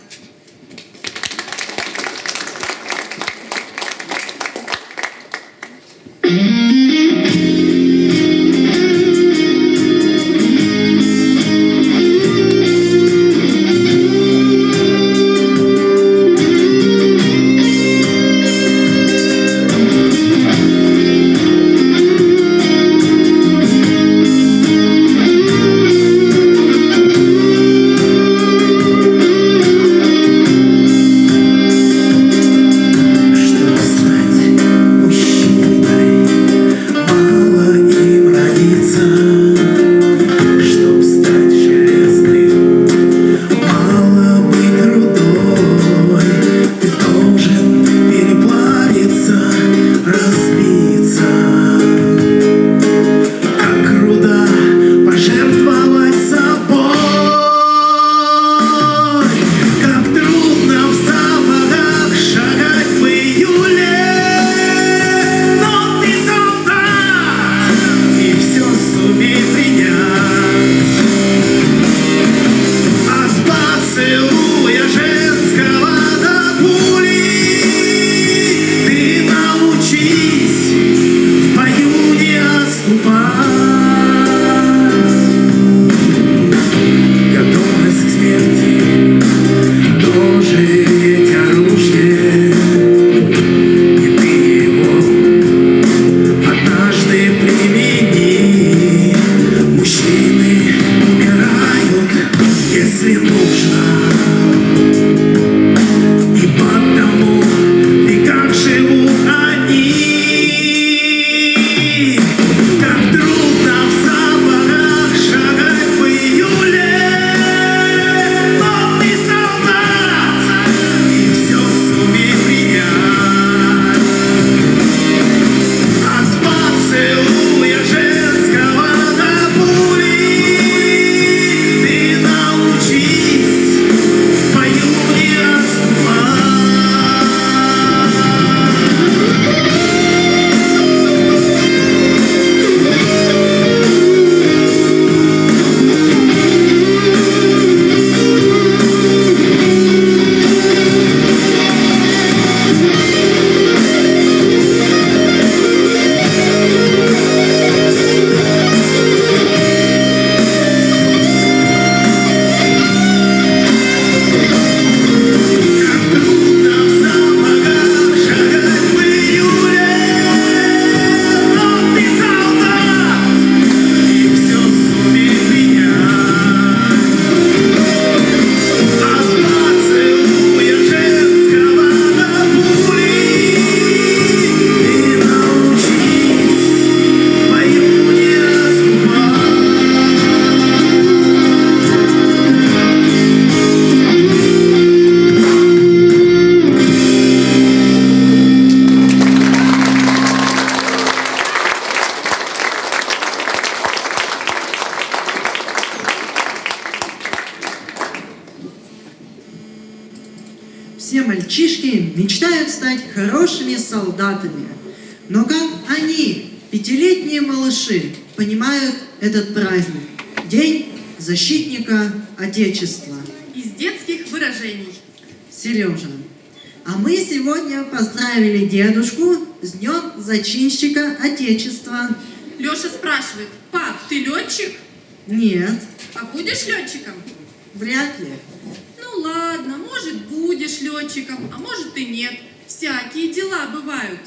[SPEAKER 2] мальчишки мечтают стать хорошими солдатами. Но как они, пятилетние малыши, понимают этот праздник? День защитника Отечества.
[SPEAKER 1] Из детских выражений.
[SPEAKER 2] Сережа, а мы сегодня поздравили дедушку с Днем Зачинщика Отечества.
[SPEAKER 1] Леша спрашивает: пап, ты летчик?
[SPEAKER 2] Нет,
[SPEAKER 1] А будешь летчиком?
[SPEAKER 2] вряд ли.
[SPEAKER 1] Ну ладно, может будешь летчиком, а может и нет. Всякие дела бывают.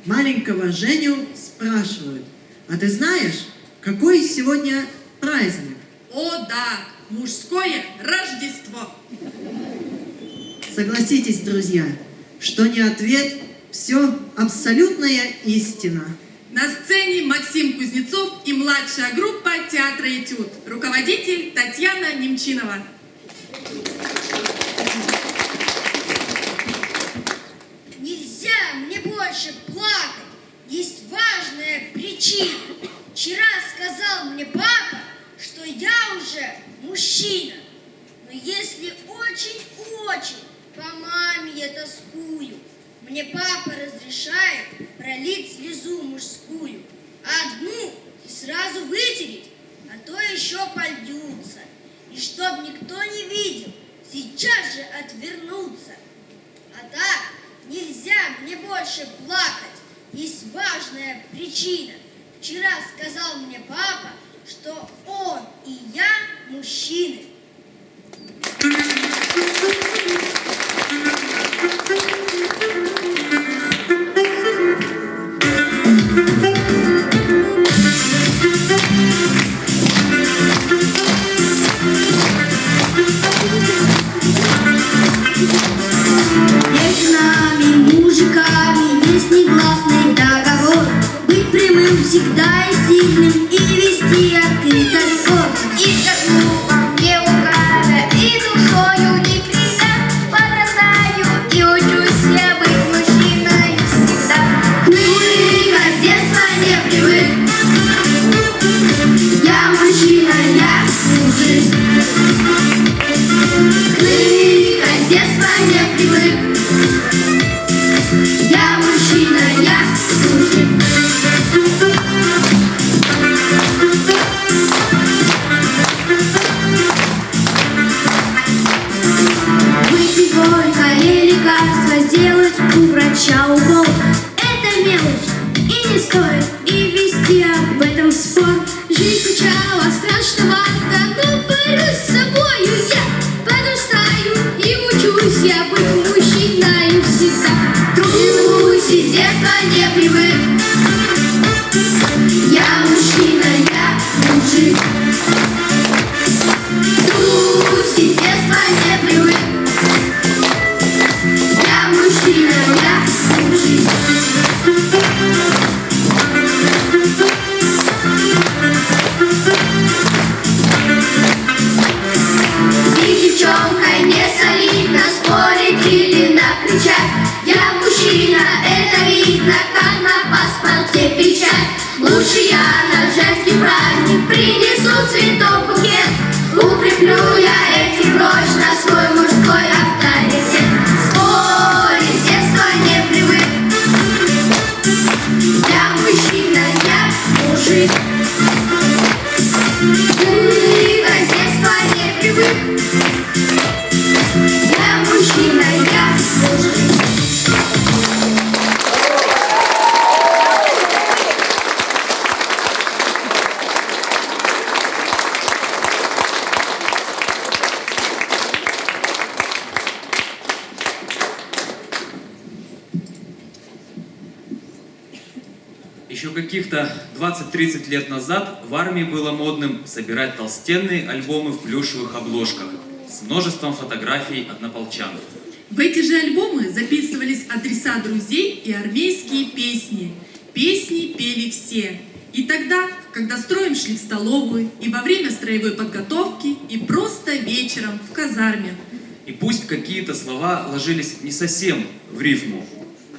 [SPEAKER 2] Маленького Женю спрашивают: а ты знаешь, какой сегодня праздник?
[SPEAKER 1] О да, мужское Рождество.
[SPEAKER 2] Согласитесь, друзья, что не ответ, все абсолютная истина.
[SPEAKER 1] На сцене Максим Кузнецов и младшая группа театра «Этюд». Руководитель Татьяна Немчинова.
[SPEAKER 8] Нельзя мне больше плакать. Есть важная причина. Вчера сказал мне папа, что я уже мужчина. Но если очень-очень по маме я тоскую, мне папа разрешает пролить слезу мужскую, а одну и сразу вытереть, а то еще польются. И чтоб никто не видел, сейчас же отвернуться. А так нельзя мне больше плакать. Есть важная причина. Вчера сказал мне папа, что он и я мужчины.
[SPEAKER 9] Между нами, мужиками, есть негласный договор быть прямым всегда и сильным и вести открытый спор. И как глупо мне лукавя, и душою не кривя, подрастаю и учусь я быть мужчиной всегда. Привык, от детства не привык. Я мужчина, я мужик. Привык, от детства не привык. Я мужчина, я мужик. Выпить горько или лекарство, сделать у врача укол. Это мелочь и не стоит и вести об этом спор. Жизнь сначала страшновато, но борюсь с собою я. Подрастаю и учусь я быть мужчиной всегда. Трудусь и с детства не привык. Я мужчина, я мужик. Трудусь и с детства не привык. Я мужчина, я мужик. И девчонкой не солидно спорить или накричать. Я мужчина, это видно, как на паспорте печать. Лучше я на женский праздник принесу цветов букет. Укреплю я этим прочно свой мужской авторитет. Спорить с детства не привык. Я мужчина, я мужик. Привык, с детства не привык. Я мужчина, я мужик.
[SPEAKER 3] Еще каких-то 20-30 лет назад в армии было модным собирать толстенные альбомы в плюшевых обложках с множеством фотографий однополчан.
[SPEAKER 1] В эти же альбомы записывались адреса друзей и армейские песни. Песни пели все. И тогда, когда строем шли в столовую, и во время строевой подготовки, и просто вечером в казарме.
[SPEAKER 3] И пусть какие-то слова ложились не совсем в рифму,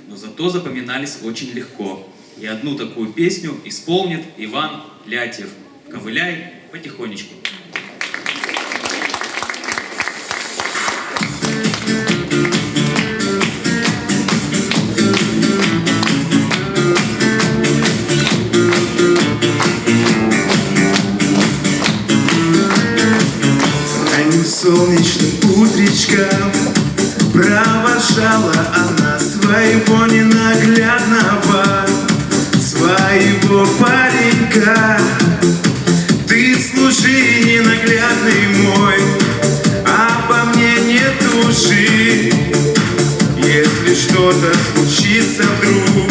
[SPEAKER 3] но зато запоминались очень легко. И одну такую песню исполнит Иван Лятьев. «Ковыляй потихонечку».
[SPEAKER 5] солнечным утречком провожала она своего ненаглядного, своего паренька. Ты служи, ненаглядный мой, обо мне не тужи. Если что-то случится вдруг,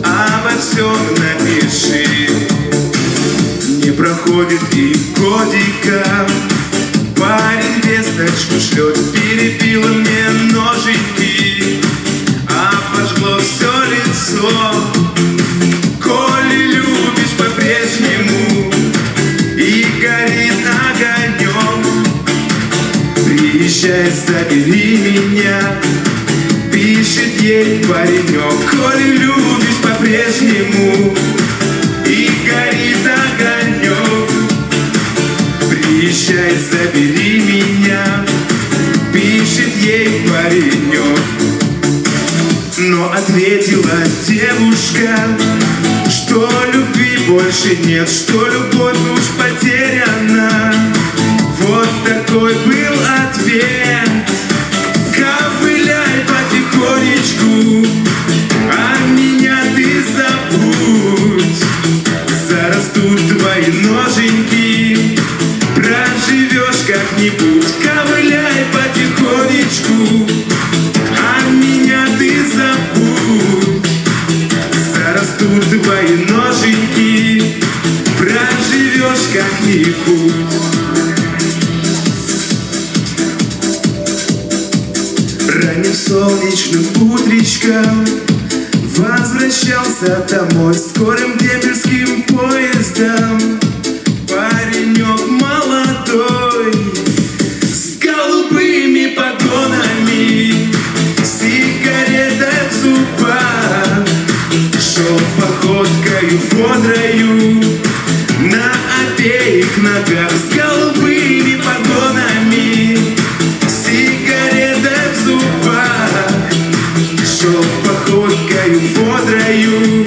[SPEAKER 5] обо всем напиши. Не проходит и годика, парень весточку шлет, перебило мне ножики, обожгло все лицо. Коли любишь по-прежнему и горит огонем, приезжай, забери меня, пишет ей паренек. Коли любишь по-прежнему и горит огонек, приезжай, забери меня, пишет ей паренек. Но ответила девушка, что любви больше нет, что любовь уж потеряна. Вот такой был ответ. Ковыляй потихонечку, а меня ты забудь. Зарастут твои ноженьки, проживешь как-нибудь. Ковыляй потихонечку, а меня ты забудь. Зарастут твои ноженьки, проживешь как-нибудь. Ранним солнечным утречком возвращался домой скорым дембельским поездом. Паренек молодой, с голубыми погонами, сигаретой в зубах, шел походкою бодрою на обеих ногах. С голубыми погонами, сигаретой в зубах, шел походкою бодрою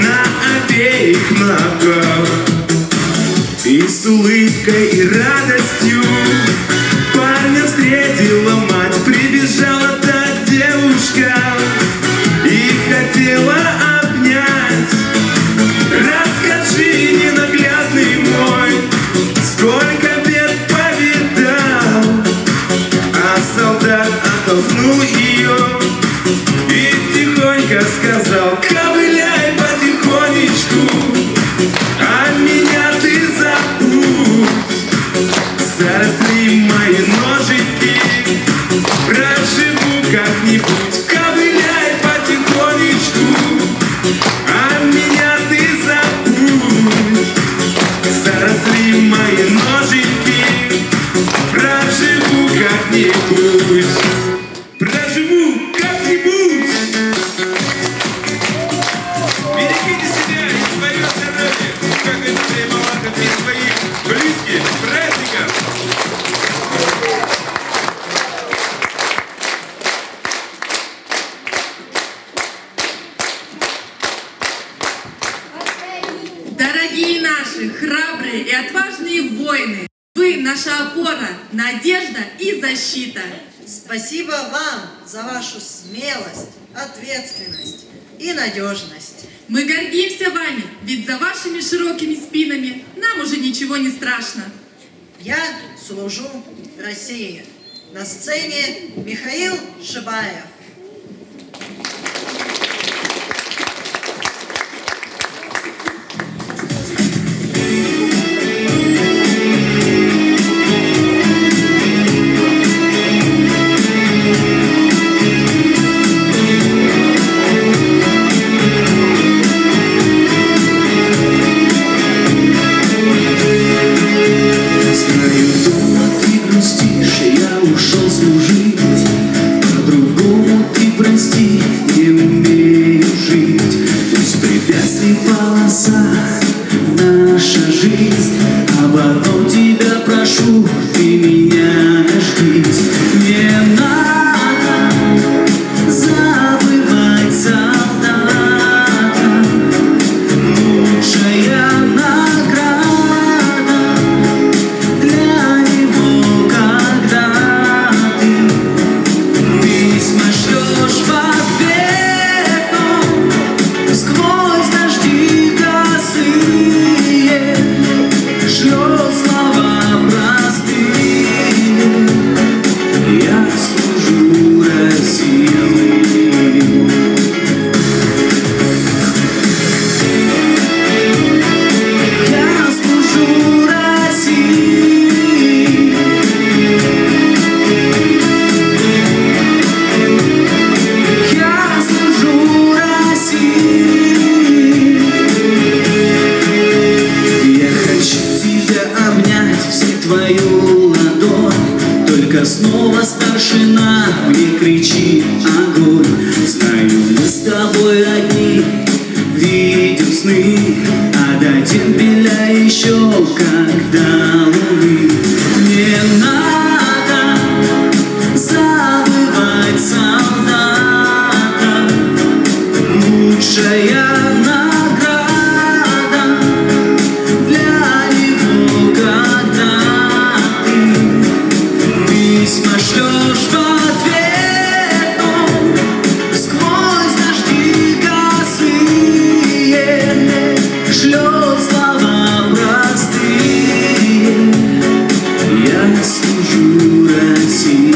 [SPEAKER 5] на обеих ногах. И с улыбкой и радостью парня встретила мать. Прибежала та девушка и хотела обнять. Расскажи, ненаглядный мой, сколько бед повидал. А солдат оттолкнул ее и тихонько сказал: ковыляй потихонечку, а меня ты забудь. Заросли мои ножики, проживу как-нибудь. Ковыляй потихонечку, а меня ты забудь. Заросли мои ножики, проживу как-нибудь. Проживу как-нибудь. Берегите себя и свое здоровье, как Андрей Малахов, и своих близких. С праздником!
[SPEAKER 1] Дорогие наши храбрые и отважные воины, вы наша опора, надежда и защита.
[SPEAKER 2] Спасибо вам за вашу смелость, ответственность и надежность.
[SPEAKER 1] Мы гордимся вами, ведь за вашими широкими спинами нам уже ничего не страшно.
[SPEAKER 2] Я служу России. На сцене Михаил Шибаев.
[SPEAKER 3] Знаю, дома ты грустишь, я ушел служить, по-другому Только снова старшина мне кричит огонь. Знаю, мы с тобой одни, видим сны, а до дембеля еще когда луны. Не надо забывать солдата, лучшая награда для него, когда ты письма шлешь в ответ, сквозь дожди косые шлет слова простые. Я служу России.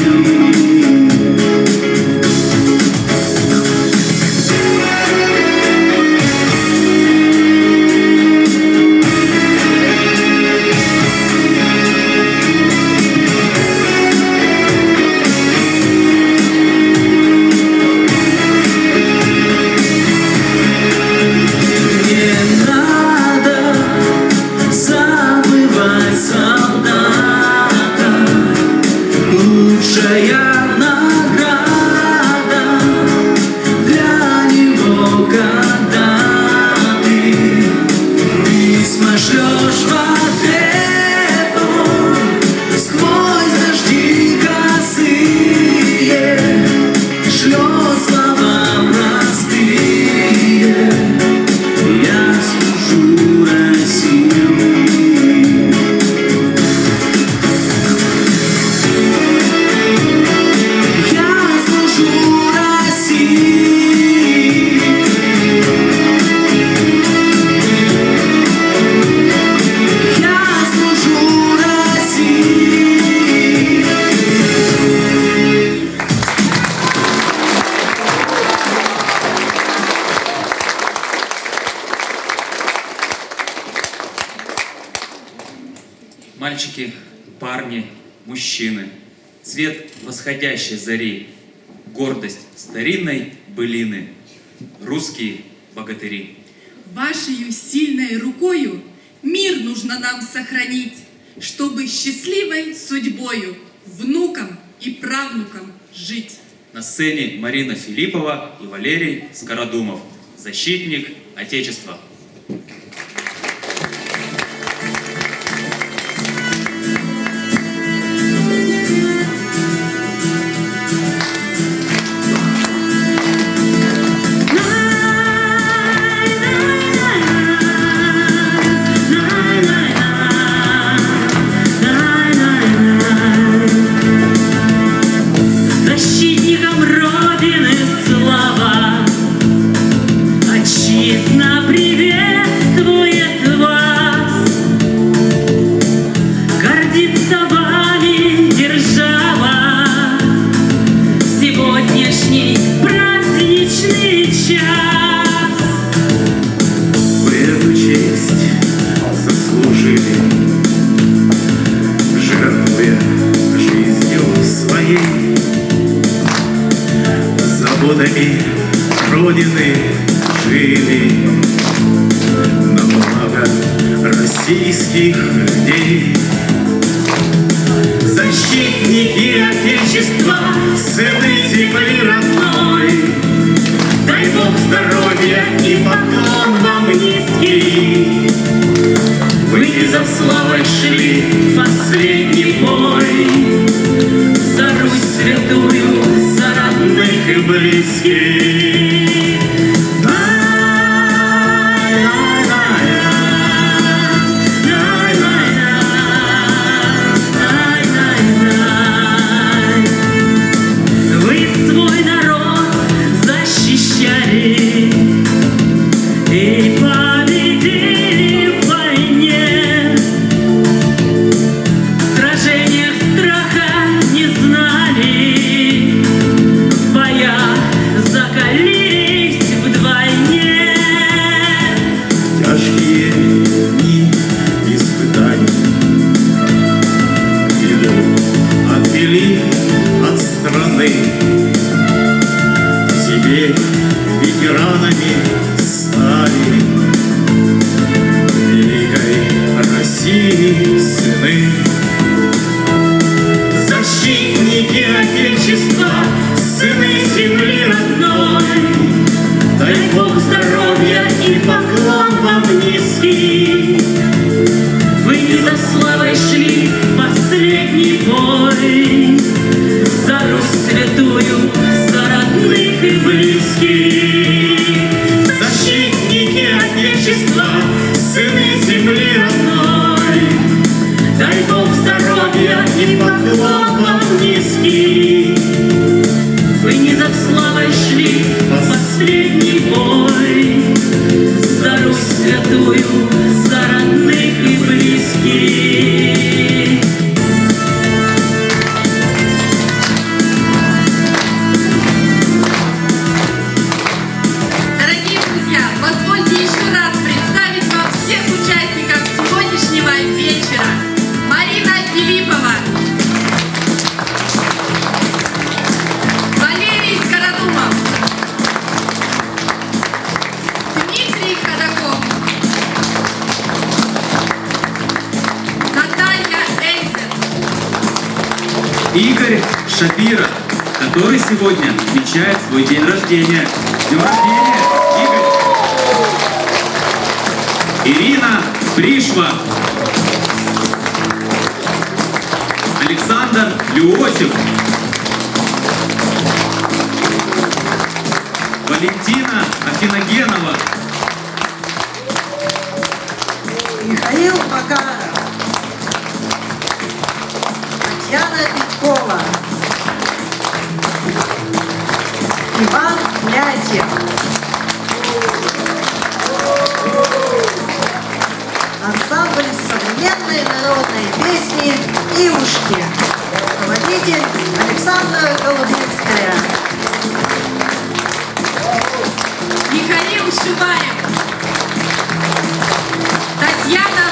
[SPEAKER 3] Не надо забывать солдата, лучшая награда для него, когда ты письма шлешь в ответ, сквозь дожди косые шлет слова простые. Я служу России. Я служу России. Я служу России.
[SPEAKER 10] Мальчики, парни, мужчины, цвет восходящей зари, гордость старинной былины, русские богатыри.
[SPEAKER 1] Вашею сильной рукою мир нужно нам сохранить, чтобы счастливой судьбою внукам и правнукам жить.
[SPEAKER 10] На сцене Марина Филиппова и Валерий Скородумов, защитник Отечества.
[SPEAKER 6] Защитникам Родины слава, отчизна приветствует вас. Гордится вами держава в сегодняшний праздничный час.
[SPEAKER 3] Вы эту честь заслужили, жертвуя жизнью своей, заботами Родины жили на благо российских людей. Защитники Отечества, сыны земли родной, дай Бог здоровья и поклон вам низкий. Вы за славой шли в последний бой, за Русь святую, за родных и близких.
[SPEAKER 6] Вы свой народ защищали и победили в войне. В сражениях страха не знали, в боях за славой шли в последний бой. За Русь святую, за родных и близких, защитники Отечества, сыны земли родной. Дай Бог здоровья и поклон вам низкий. Вы не за славой шли в последний бой. За Русь святую, за родных и близких.
[SPEAKER 1] Дорогие друзья, позвольте еще раз представить вам всех участников сегодняшнего вечера. Марина Филиппова, Валерий Скородумов, Дмитрий Ходаков, Наталья Эльзер,
[SPEAKER 10] Игорь Шапира, который сегодня отмечает свой день рождения. С днем рождения, Игорь! Ирина Пришва, Александр Люосев, Валентина Афиногенова,
[SPEAKER 2] Михаил Макаров, Татьяна Петкова, Иван Лятьев, ансамбль современной народной песни «Ивушки», руководитель Александра Голубинская.
[SPEAKER 1] Михаил Шуваев, Татьяна